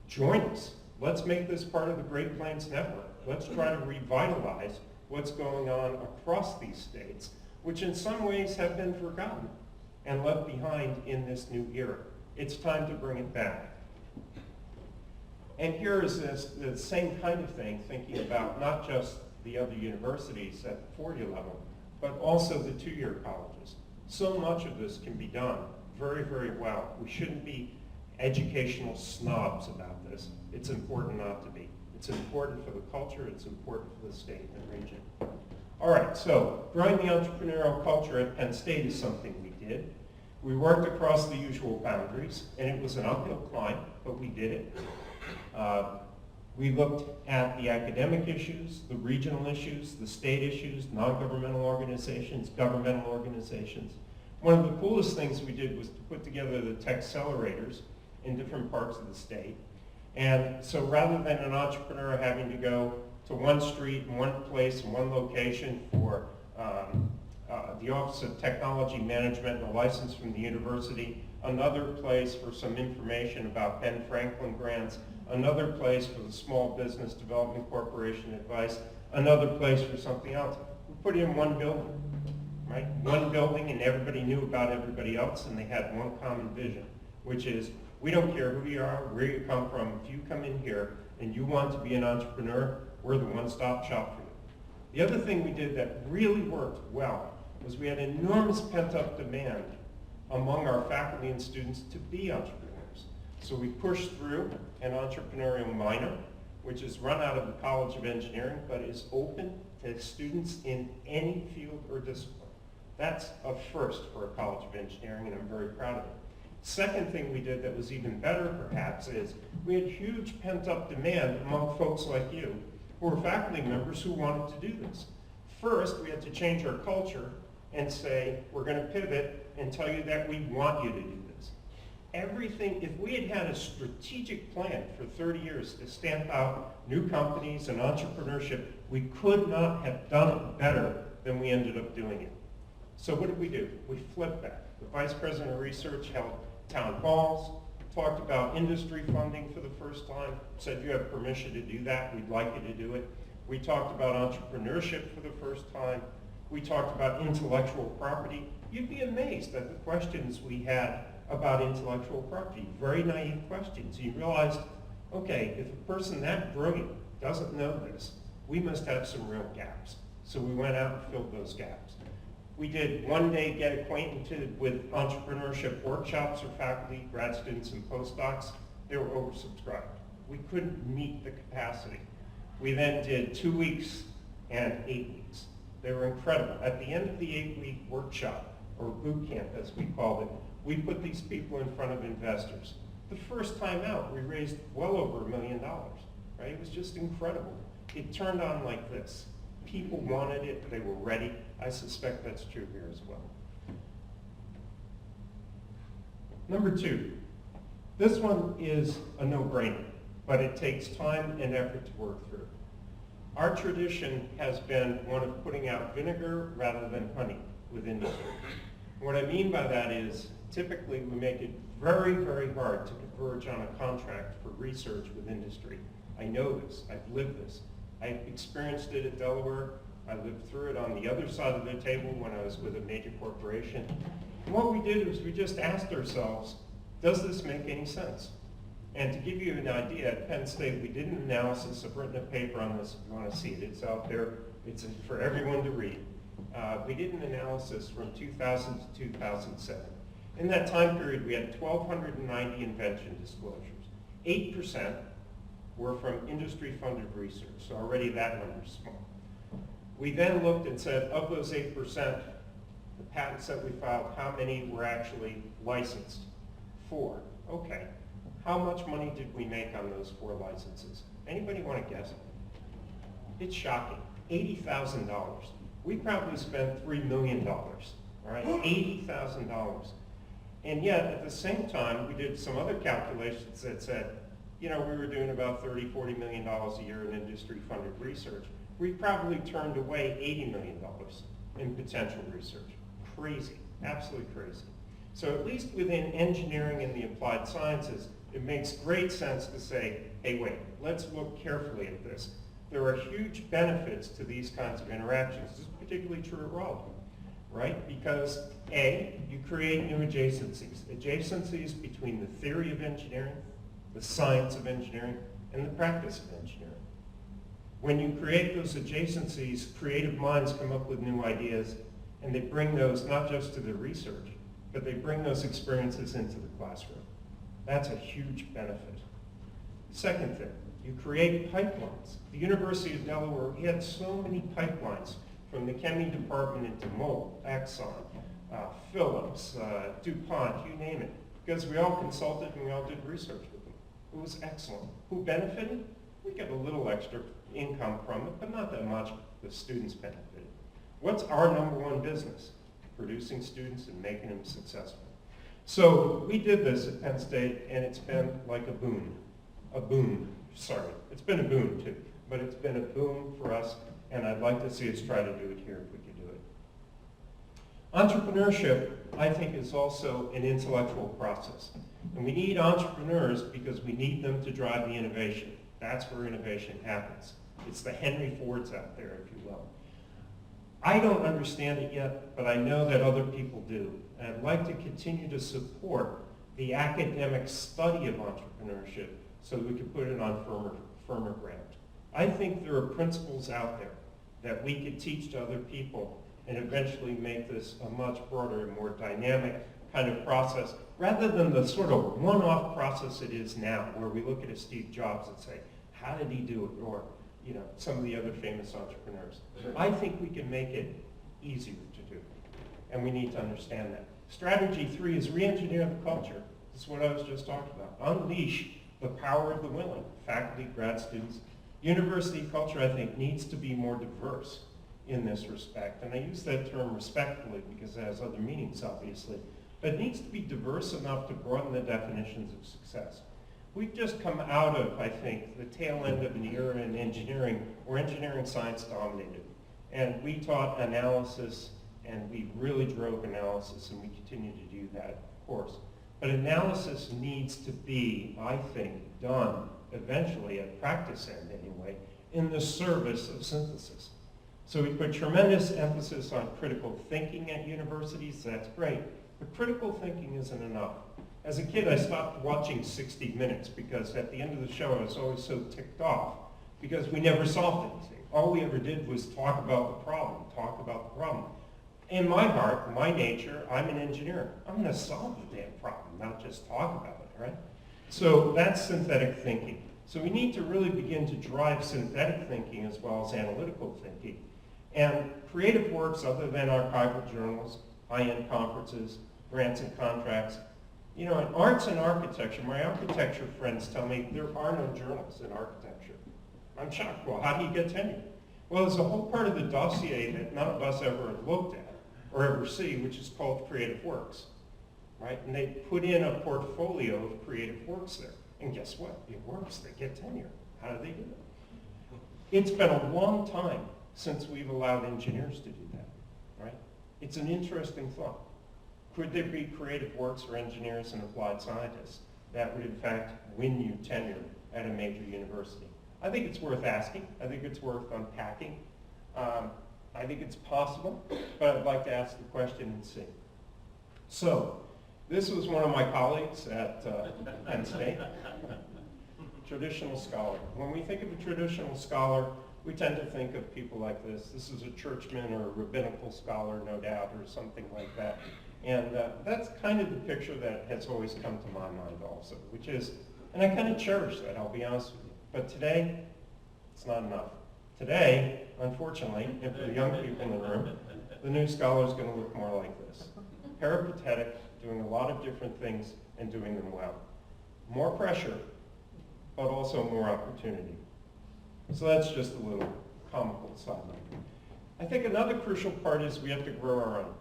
Speaker 3: join us. Let's make this part of the Great Plains Network. Let's try to revitalize what's going on across these states, which in some ways have been forgotten and left behind in this new era. It's time to bring it back. And here is the same kind of thing, thinking about not just the other universities at the 40 level, but also the 2-year colleges. So much of this can be done very, very well. We shouldn't be educational snobs about this. It's important not to be. It's important for the culture, it's important for the state and region. All right, so growing the entrepreneurial culture at Penn State is something we did. We worked across the usual boundaries, and it was an uphill climb, but we did it. We looked at the academic issues, the regional issues, the state issues, non-governmental organizations, governmental organizations. One of the coolest things we did was to put together the tech accelerators in different parts of the state. And so rather than an entrepreneur having to go to one street in one place in one location for the Office of Technology Management and a license from the university, another place for some information about Ben Franklin grants, another place for the Small Business Development Corporation advice, another place for something else. We put it in one building, right? One building, and everybody knew about everybody else, and they had one common vision, which is, we don't care who you are, where you come from. If you come in here and you want to be an entrepreneur, we're the one-stop shop for you. The other thing we did that really worked well was we had enormous pent-up demand among our faculty and students to be entrepreneurs. So we pushed through an entrepreneurial minor, which is run out of the College of Engineering, but is open to students in any field or discipline. That's a first for a College of Engineering, and I'm very proud of it. Second thing we did that was even better, perhaps, is we had huge pent-up demand among folks like you who were faculty members who wanted to do this. First, we had to change our culture and say, we're going to pivot and tell you that we want you to do this. Everything, if we had had a strategic plan for 30 years to stamp out new companies and entrepreneurship, we could not have done it better than we ended up doing it. So what did we do? We flipped that. The Vice President of Research held town halls, talked about industry funding for the first time, said you have permission to do that, we'd like you to do it. We talked about entrepreneurship for the first time. We talked about intellectual property. You'd be amazed at the questions we had about intellectual property. Very naive questions. You realized, okay, if a person that brilliant doesn't know this, we must have some real gaps. So we went out and filled those gaps. We did one day get acquainted with entrepreneurship workshops for faculty, grad students, and postdocs. They were oversubscribed. We couldn't meet the capacity. We then did 2 weeks and 8 weeks. They were incredible. At the end of the 8-week workshop, or boot camp as we called it, we put these people in front of investors. The first time out, we raised well over $1 million, right? It was just incredible. It turned on like this. People wanted it, they were ready. I suspect that's true here as well. Number 2, this one is a no-brainer, but it takes time and effort to work through. Our tradition has been one of putting out vinegar rather than honey with industry. What I mean by that is, typically we make it very, very hard to converge on a contract for research with industry. I know this, I've lived this. I experienced it at Delaware. I lived through it on the other side of the table when I was with a major corporation. And what we did was we just asked ourselves, does this make any sense? And to give you an idea, at Penn State, we did an analysis. I've written a paper on this if you want to see it. It's out there. It's for everyone to read. We did an analysis from 2000 to 2007. In that time period, we had 1,290 invention disclosures. 8% were from industry-funded research, so already that number's small. We then looked and said, of those 8%, the patents that we filed, how many were actually licensed? 4. Okay. How much money did we make on those 4 licenses? Anybody want to guess? It's shocking. $80,000. We probably spent $3 million, all right? $80,000. And yet, at the same time, we did some other calculations that said, you know, we were doing about $30, $40 million a year in industry-funded research. We probably turned away $80 million in potential research. Crazy, absolutely crazy. So at least within engineering and the applied sciences, it makes great sense to say, hey, wait, let's look carefully at this. There are huge benefits to these kinds of interactions. This is particularly true at Raleigh, right? Because A, you create new adjacencies. Adjacencies between the theory of engineering, the science of engineering, and the practice of engineering. When you create those adjacencies, creative minds come up with new ideas, and they bring those not just to the research, but they bring those experiences into the classroom. That's a huge benefit. Second thing, you create pipelines. The University of Delaware, we had so many pipelines from the chemistry department into Mobil, Exxon, Phillips, DuPont, you name it, because we all consulted and we all did research with them. It was excellent. Who benefited? We get a little extra income from it, but not that much. The students benefited. What's our #1 business? Producing students and making them successful. So we did this at Penn State, and it's been like a boon. It's been a boon too, but it's been a boom for us, and I'd like to see us try to do it here if we could do it. Entrepreneurship, I think, is also an intellectual process. And we need entrepreneurs because we need them to drive the innovation. That's where innovation happens. It's the Henry Fords out there, if you will. I don't understand it yet, but I know that other people do. And I'd like to continue to support the academic study of entrepreneurship so that we can put it on firmer ground. I think there are principles out there that we could teach to other people and eventually make this a much broader and more dynamic kind of process, rather than the sort of one-off process it is now, where we look at a Steve Jobs and say, how did he do it? Or, you know, some of the other famous entrepreneurs. I think we can make it easier to do, and we need to understand that. Strategy 3 is re-engineer the culture. This is what I was just talking about. Unleash the power of the willing. Faculty, grad students. University culture, I think, needs to be more diverse in this respect. And I use that term respectfully because it has other meanings, obviously. But it needs to be diverse enough to broaden the definitions of success. We've just come out of, I think, the tail end of an era in engineering where engineering science dominated. And we taught analysis, and we really drove analysis, and we continue to do that, of course. But analysis needs to be, I think, done eventually, at practice end anyway, in the service of synthesis. So we put tremendous emphasis on critical thinking at universities. That's great. But critical thinking isn't enough. As a kid, I stopped watching 60 Minutes because at the end of the show, I was always so ticked off because we never solved anything. All we ever did was talk about the problem, talk about the problem. In my heart, my nature, I'm an engineer. I'm going to solve the damn problem, not just talk about it, right? So that's synthetic thinking. So we need to really begin to drive synthetic thinking as well as analytical thinking. And creative works other than archival journals, high-end conferences, grants and contracts. You know, in arts and architecture, my architecture friends tell me there are no journals in architecture. I'm shocked. Well, how do you get tenure? Well, there's a whole part of the dossier that none of us ever looked at or ever see, which is called creative works, right? And they put in a portfolio of creative works there. And guess what? It works. They get tenure. How do they do it? It's been a long time since we've allowed engineers to do that, right? It's an interesting thought. Could there be creative works for engineers and applied scientists that would in fact win you tenure at a major university? I think it's worth asking. I think it's worth unpacking. I think it's possible, but I'd like to ask the question and see. So, this was one of my colleagues at Penn State. Traditional scholar. When we think of a traditional scholar, we tend to think of people like this. This is a churchman or a rabbinical scholar, no doubt, or something like that. And that's kind of the picture that has always come to my mind also, which is, and I kind of cherish that, I'll be honest with you. But today, it's not enough. Today, unfortunately, and for the young people in the room, the new scholar is going to look more like this. Peripatetic, doing a lot of different things and doing them well. More pressure, but also more opportunity. So that's just a little comical sideline. I think another crucial part is we have to grow our own.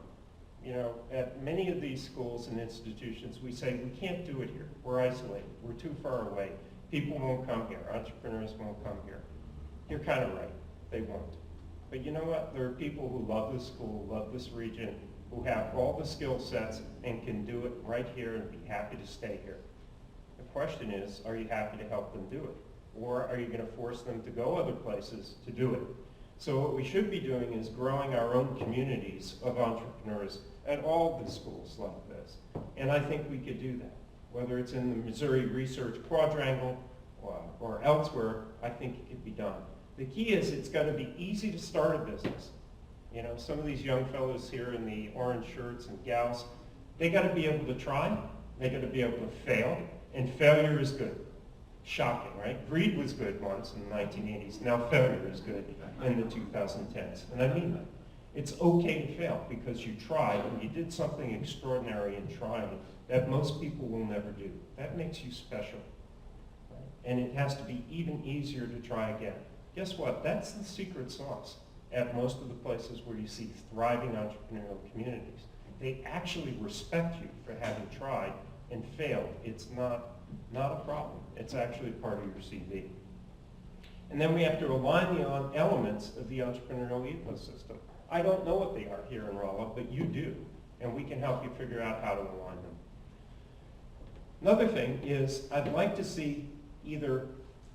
Speaker 3: You know, at many of these schools and institutions, we say, we can't do it here. We're isolated. We're too far away. People won't come here. Entrepreneurs won't come here. You're kind of right. They won't. But you know what? There are people who love this school, love this region, who have all the skill sets and can do it right here and be happy to stay here. The question is, are you happy to help them do it? Or are you going to force them to go other places to do it? So what we should be doing is growing our own communities of entrepreneurs at all the schools like this. And I think we could do that. Whether it's in the Missouri Research Quadrangle or elsewhere, I think it could be done. The key is it's got to be easy to start a business. You know, some of these young fellows here in the orange shirts and gals, they got to be able to try, they got to be able to fail, and failure is good. Shocking, right? Greed was good once in the 1980s. Now failure is good in the 2010s. And I mean that. It's okay to fail because you tried and you did something extraordinary in trying that most people will never do. That makes you special. Right? And it has to be even easier to try again. Guess what? That's the secret sauce at most of the places where you see thriving entrepreneurial communities. They actually respect you for having tried and failed. It's not a problem. It's actually part of your CV. And then we have to align the elements of the entrepreneurial ecosystem. I don't know what they are here in Rolla, but you do. And we can help you figure out how to align them. Another thing is I'd like to see either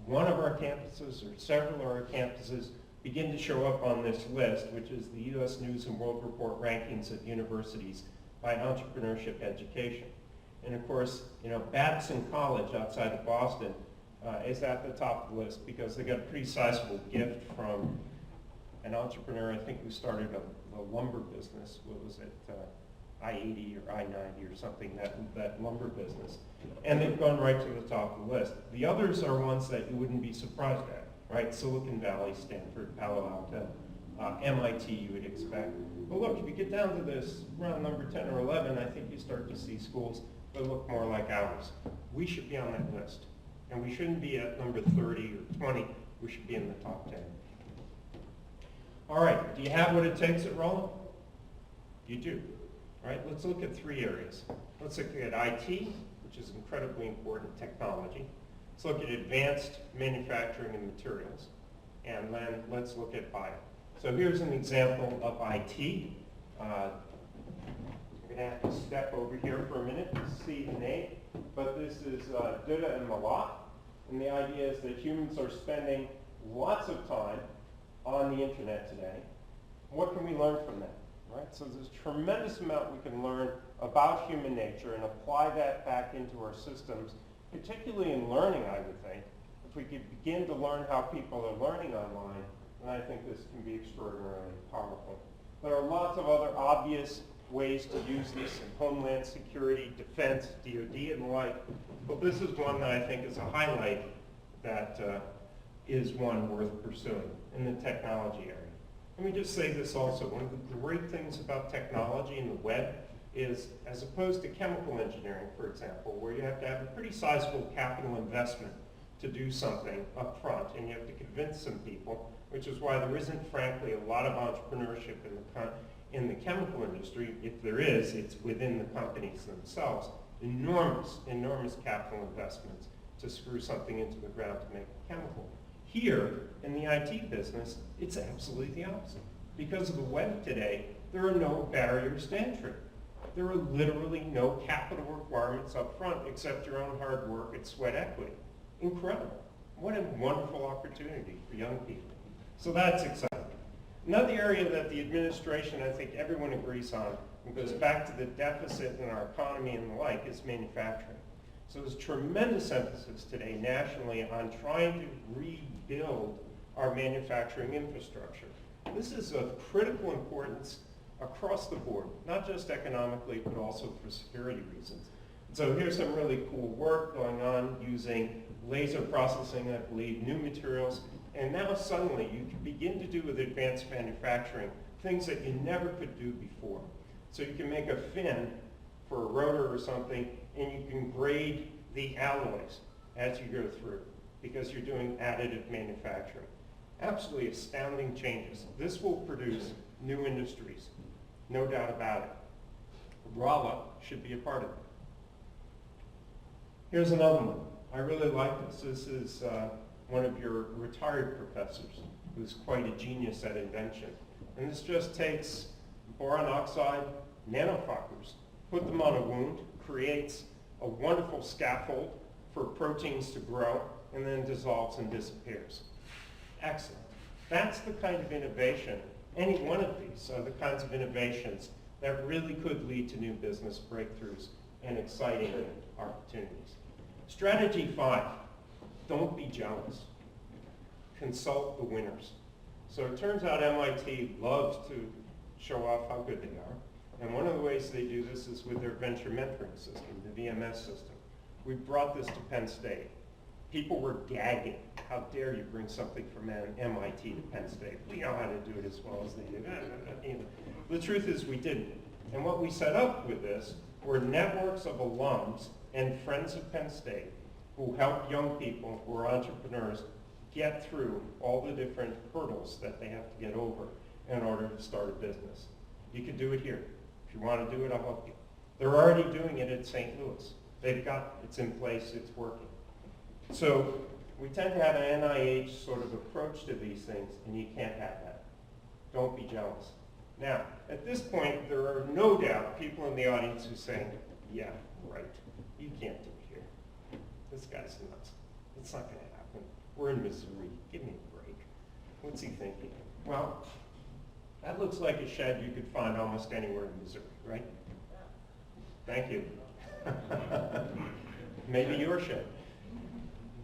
Speaker 3: one of our campuses or several of our campuses begin to show up on this list, which is the U.S. News and World Report rankings of universities by entrepreneurship education. And of course, you know, Babson College outside of Boston is at the top of the list because they got a pretty sizable gift from an entrepreneur, I think, who started a lumber business. What was it? I-80 or I-90 or something, that lumber business. And they've gone right to the top of the list. The others are ones that you wouldn't be surprised at, right? Silicon Valley, Stanford, Palo Alto, MIT you would expect. But look, if you get down to this around number 10 or 11, I think you start to see schools that look more like ours. We should be on that list. And we shouldn't be at number 30 or 20. We should be in the top 10. All right, do you have what it takes at Rolla? You do. All right, let's look at three areas. Let's look at IT, which is incredibly important, technology. Let's look at advanced manufacturing and materials. And then let's look at bio. So here's an example of IT. I'm going to have to step over here for a minute to see the name. But this is Duda and Malat. And the idea is that humans are spending lots of time on the internet today. What can we learn from that? Right? So there's a tremendous amount we can learn about human nature and apply that back into our systems, particularly in learning, I would think. If we could begin to learn how people are learning online, then I think this can be extraordinarily powerful. There are lots of other obvious ways to use this in homeland security, defense, DoD, and the like, but this is one that I think is a highlight that is one worth pursuing in the technology area. Let me just say this also. One of the great things about technology and the web is, as opposed to chemical engineering, for example, where you have to have a pretty sizable capital investment to do something up front, and you have to convince some people, which is why there isn't, frankly, a lot of entrepreneurship in the chemical industry. If there is, it's within the companies themselves. Enormous, enormous capital investments to screw something into the ground to make it chemical. Here, in the IT business, it's absolutely the opposite. Because of the web today, there are no barriers to entry. There are literally no capital requirements up front except your own hard work and sweat equity. Incredible. What a wonderful opportunity for young people. So that's exciting. Another area that the administration, I think everyone agrees on, and goes back to the deficit in our economy and the like, is manufacturing. So there's tremendous emphasis today nationally on trying to rebuild our manufacturing infrastructure. This is of critical importance across the board, not just economically, but also for security reasons. So here's some really cool work going on using laser processing, I believe, new materials, and now suddenly you can begin to do with advanced manufacturing things that you never could do before. So you can make a fin for a rotor or something, and you can grade the alloys as you go through because you're doing additive manufacturing. Absolutely astounding changes. This will produce new industries, no doubt about it. Rolla should be a part of it. Here's another one. I really like this. This is one of your retired professors who's quite a genius at invention. And this just takes boron oxide nanofibers, put them on a wound, creates a wonderful scaffold for proteins to grow, and then dissolves and disappears. Excellent. That's the kind of innovation. Any one of these are the kinds of innovations that really could lead to new business breakthroughs and exciting opportunities. Strategy 5, don't be jealous. Consult the winners. So it turns out MIT loves to show off how good they are. And one of the ways they do this is with their venture mentoring system, the VMS system. We brought this to Penn State. People were gagging. How dare you bring something from MIT to Penn State? We know how to do it as well as they do. The truth is we didn't. And what we set up with this were networks of alums and friends of Penn State who help young people who are entrepreneurs get through all the different hurdles that they have to get over in order to start a business. You can do it here. If you want to do it, I'll help you. They're already doing it at St. Louis. It's in place, it's working. So we tend to have an NIH sort of approach to these things, and you can't have that. Don't be jealous. Now, at this point, there are no doubt people in the audience who are saying, yeah, right, you can't do it here. This guy's nuts. It's not going to happen. We're in Missouri. Give me a break. What's he thinking? Well, that looks like a shed you could find almost anywhere in Missouri, right? Thank you. Maybe your shed.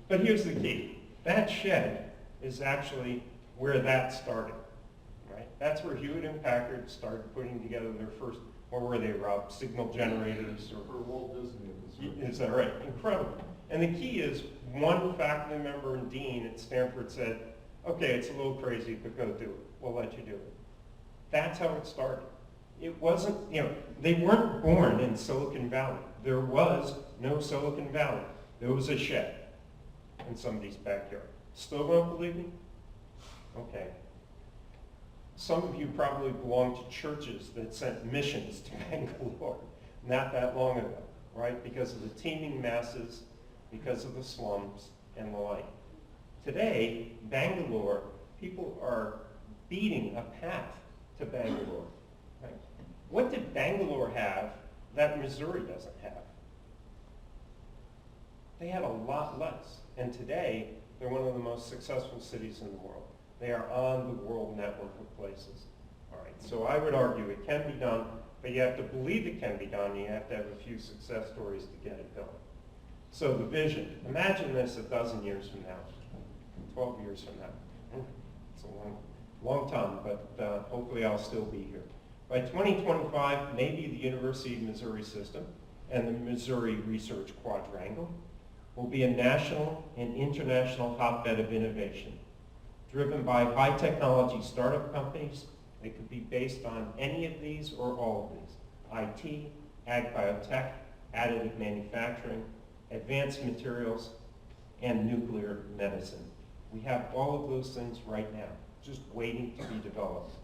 Speaker 3: But here's the key. That shed is actually where that started, right? That's where Hewitt and Packard started putting together their first, what were they, Rob? Signal generators?
Speaker 4: For Walt Disney.
Speaker 3: Is that right? Incredible. And the key is one faculty member and dean at Stanford said, okay, it's a little crazy, but go do it. We'll let you do it. That's how it started. It wasn't, they weren't born in Silicon Valley. There was no Silicon Valley. There was a shed in somebody's backyard. Still don't believe me? Okay. Some of you probably belong to churches that sent missions to Bangalore not that long ago, right? Because of the teeming masses, because of the slums and the like. Today, Bangalore, people are beating a path to Bangalore, right? What did Bangalore have that Missouri doesn't have? They had a lot less. And today, they're one of the most successful cities in the world. They are on the world network of places. All right, so I would argue it can be done, but you have to believe it can be done, and you have to have a few success stories to get it done. So the vision, imagine this a dozen years from now, 12 years from now. It's a long time, but hopefully I'll still be here. By 2025, maybe the University of Missouri system and the Missouri Research Quadrangle will be a national and international hotbed of innovation, driven by high technology startup companies that could be based on any of these or all of these: IT, ag biotech, additive manufacturing, advanced materials, and nuclear medicine. We have all of those things right now, just waiting to be developed.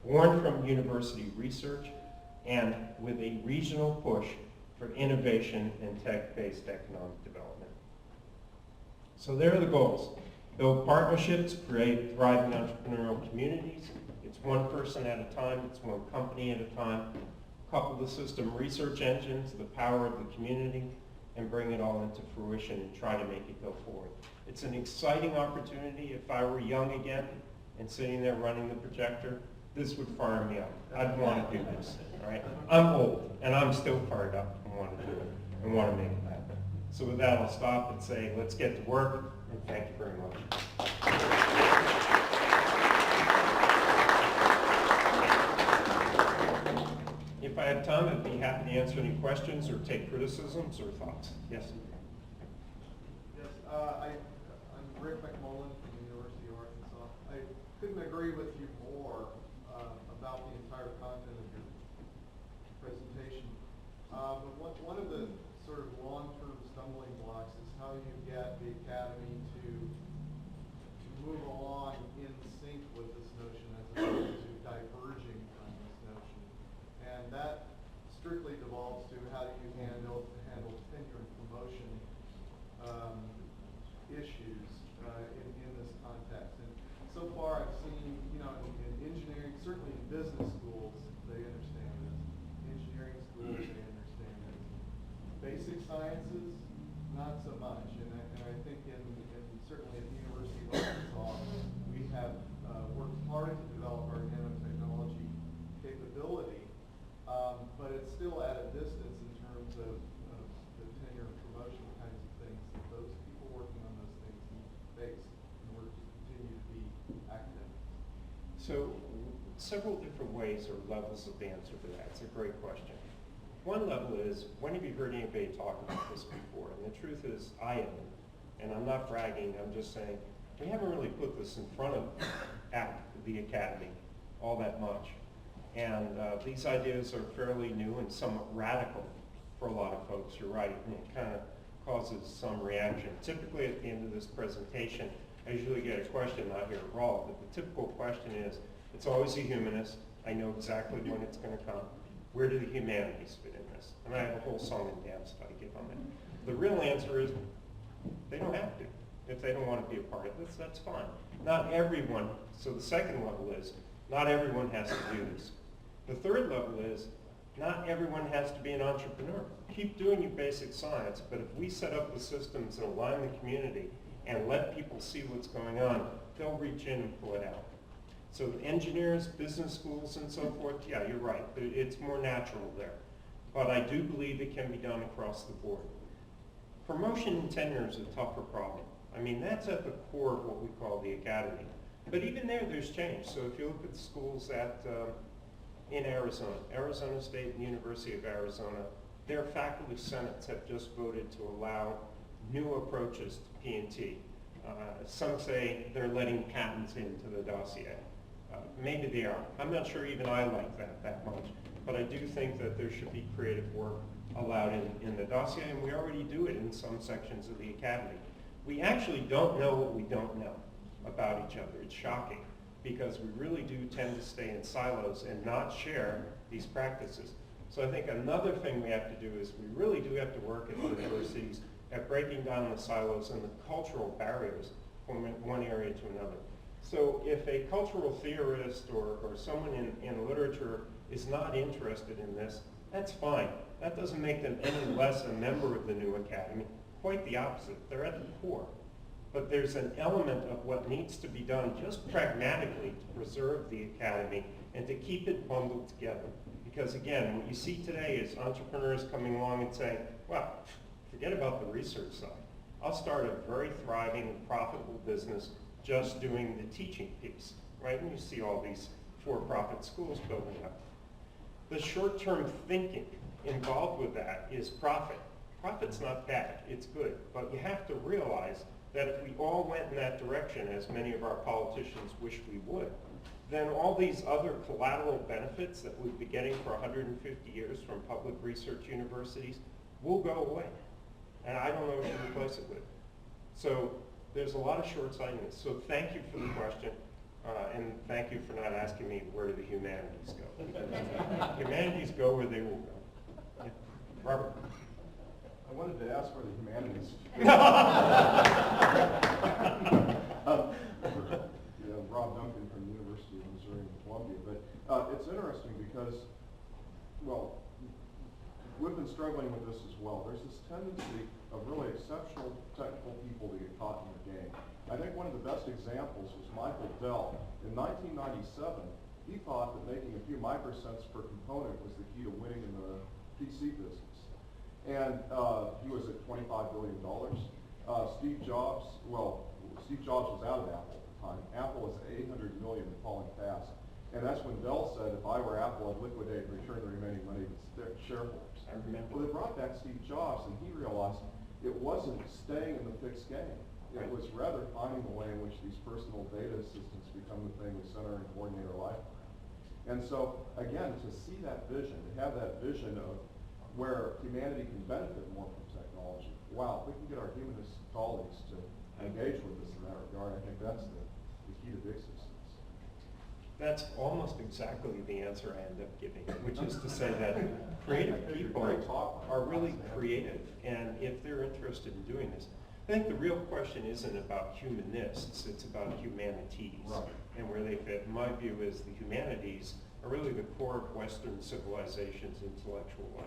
Speaker 3: Born from university research and with a regional push for innovation and tech-based economic development. So there are the goals. Build partnerships, create thriving entrepreneurial communities. It's one person at a time, it's one company at a time. Couple the system research engines, the power of the community, and bring it all into fruition and try to make it go forward. It's an exciting opportunity. If I were young again and sitting there running the projector, this would fire me up. I'd want to do this, all right? I'm old, and I'm still fired up and want to do it and want to make it happen. So with that, I'll stop and say, let's get to work, and thank you very much. If I have time, I'd be happy to answer any questions or take criticisms or thoughts. Yes?
Speaker 4: Yes, I'm Rick McMullen from the University of Arkansas. I couldn't agree with you more about the entire content of your presentation. But one of the sort of long-term stumbling blocks is how you get the academy to move along in sync with this notion as opposed to diverging from this notion. And that strictly devolves to how do you handle tenure and promotion issues in this context. And so far I've seen, in engineering, certainly in business schools, they understand this. Engineering schools, they understand this. Basic sciences, not so much. And I think certainly at the University of Arkansas, we have worked hard to develop our nanotechnology capability, but it's still at a distance in terms of the tenure and promotion kinds of things that those people working on those things face in order to continue to be academics.
Speaker 3: So several different ways or levels of the answer to that. It's a great question. One level is, when have you heard anybody talk about this before? And the truth is, I haven't. And I'm not bragging, I'm just saying, we haven't really put this in front of the academy all that much. And these ideas are fairly new and somewhat radical for a lot of folks, you're right, and it kind of causes some reaction. Typically at the end of this presentation, I usually get a question, not here at all, but the typical question is, it's always a humanist, I know exactly when it's going to come. Where do the humanities fit in this? And I have a whole song and dance that I give on it. The real answer is, they don't have to. If they don't want to be a part of this, that's fine. Not everyone, so the second level is, not everyone has to do this. The third level is, not everyone has to be an entrepreneur. Keep doing your basic science, but if we set up the systems and align the community and let people see what's going on, they'll reach in and pull it out. So engineers, business schools, and so forth, yeah, you're right. It's more natural there. But I do believe it can be done across the board. Promotion and tenure is a tougher problem. I mean, that's at the core of what we call the academy. But even there's change. So if you look at the schools in Arizona, Arizona State and University of Arizona, their faculty senates have just voted to allow new approaches to P&T. Some say they're letting patents into the dossier. Maybe they are. I'm not sure even I like that much. But I do think that there should be creative work allowed in the dossier, and we already do it in some sections of the academy. We actually don't know what we don't know about each other. It's shocking, because we really do tend to stay in silos and not share these practices. So I think another thing we have to do is we really do have to work at universities at breaking down the silos and the cultural barriers from one area to another. So if a cultural theorist or someone in literature is not interested in this, that's fine. That doesn't make them any less a member of the new academy. Quite the opposite. They're at the core. but there's an element of what needs to be done just pragmatically to preserve the academy and to keep it bundled together. Because again, what you see today is entrepreneurs coming along and saying, well, forget about the research side. I'll start a very thriving, profitable business just doing the teaching piece, right? And you see all these for-profit schools building up. The short-term thinking involved with that is profit. Profit's not bad, it's good, but you have to realize that if we all went in that direction, as many of our politicians wish we would, then all these other collateral benefits that we've been getting for 150 years from public research universities will go away. And I don't know what to replace it with. So there's a lot of short-sightedness. So thank you for the question, and thank you for not asking me where do the humanities go. Because humanities go where they will go. Yeah. Robert.
Speaker 4: I wanted to ask where the humanities. Rob Duncan from the University of Missouri in Columbia. But it's interesting because, well, we've been struggling with this as well. There's this tendency of really exceptional technical people to get caught in the game. I think one of the best examples was Michael Dell. In 1997, he thought that making a few microcents per component was the key to winning in the PC business. And he was at $25 billion. Steve Jobs was out of Apple at the time. Apple was at $800 million and falling fast. And that's when Dell said, if I were Apple, I'd liquidate and return the remaining money to their shareholders.
Speaker 3: I remember.
Speaker 4: Well, they brought back Steve Jobs, and he realized it wasn't staying in the fixed game. It was rather finding the way in which these personal data systems become the thing we center and coordinate our life on. And so, again, to see that vision, to have that vision of where humanity can benefit more from technology. Wow, we can get our humanist colleagues to engage with us in that regard. I think that's the key to big systems.
Speaker 3: That's almost exactly the answer I end up giving, which is to say that creative people are really creative, and if they're interested in doing this, I think the real question isn't about humanists, it's about humanities,
Speaker 4: right,
Speaker 3: and where they fit. My view is the humanities are really the core of Western civilization's intellectual life.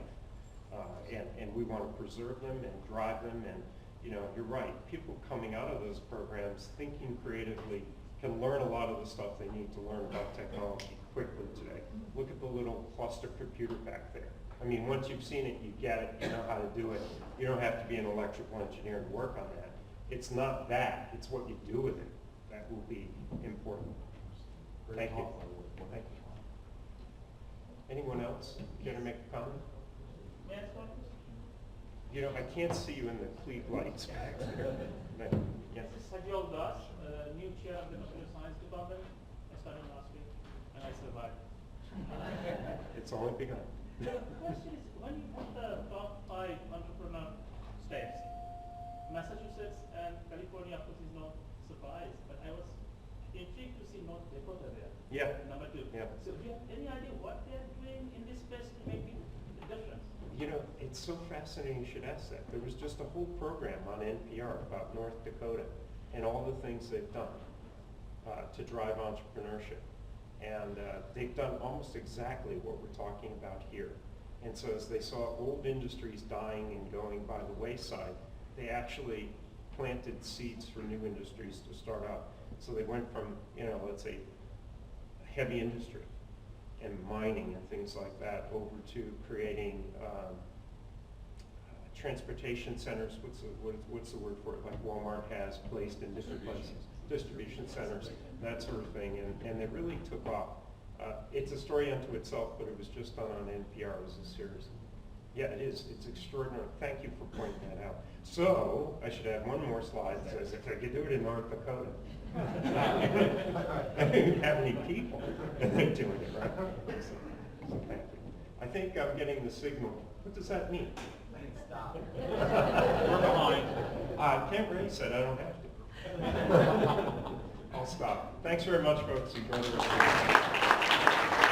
Speaker 3: And we want to preserve them and drive them, and you're right, people coming out of those programs thinking creatively can learn a lot of the stuff they need to learn about technology quickly today. Look at the little cluster computer back there. I mean, once you've seen it, you get it, you know how to do it. You don't have to be an electrical engineer to work on that. It's not that, it's what you do with it that will be important. Thank you. Thank you. Anyone else care to make a comment? I can't see you in the cleat lights back there. Yeah.
Speaker 5: This is Sajjal Das, new chair of the computer science department. I started last week and I survived.
Speaker 3: It's only begun.
Speaker 5: The question is, when you put the top 5 entrepreneur states, Massachusetts and California, of course, is no surprise, but I was intrigued to see North Dakota there.
Speaker 3: Yeah.
Speaker 5: Number 2.
Speaker 3: Yeah.
Speaker 5: So do you have any idea what they're doing in this space to make a difference?
Speaker 3: It's so fascinating you should ask that. There was just a whole program on NPR about North Dakota and all the things they've done to drive entrepreneurship. And they've done almost exactly what we're talking about here. And so as they saw old industries dying and going by the wayside, they actually planted seeds for new industries to start up. So they went from, let's say, heavy industry and mining and things like that over to creating transportation centers. What's the word for it? Like Walmart has placed in different places. Distribution centers, that sort of thing, and it really took off. It's a story unto itself, but it was just done on NPR as a series. Yeah, it is. It's extraordinary. Thank you for pointing that out. So I should have one more slide that says, if I could do it in North Dakota. I don't have any people doing it, right? So thank you. I think I'm getting the signal. What does that mean?
Speaker 5: Stop. We're behind.
Speaker 3: Kent Ray said I don't have to. I'll stop. Thanks very much, folks. Enjoy the rest of the day.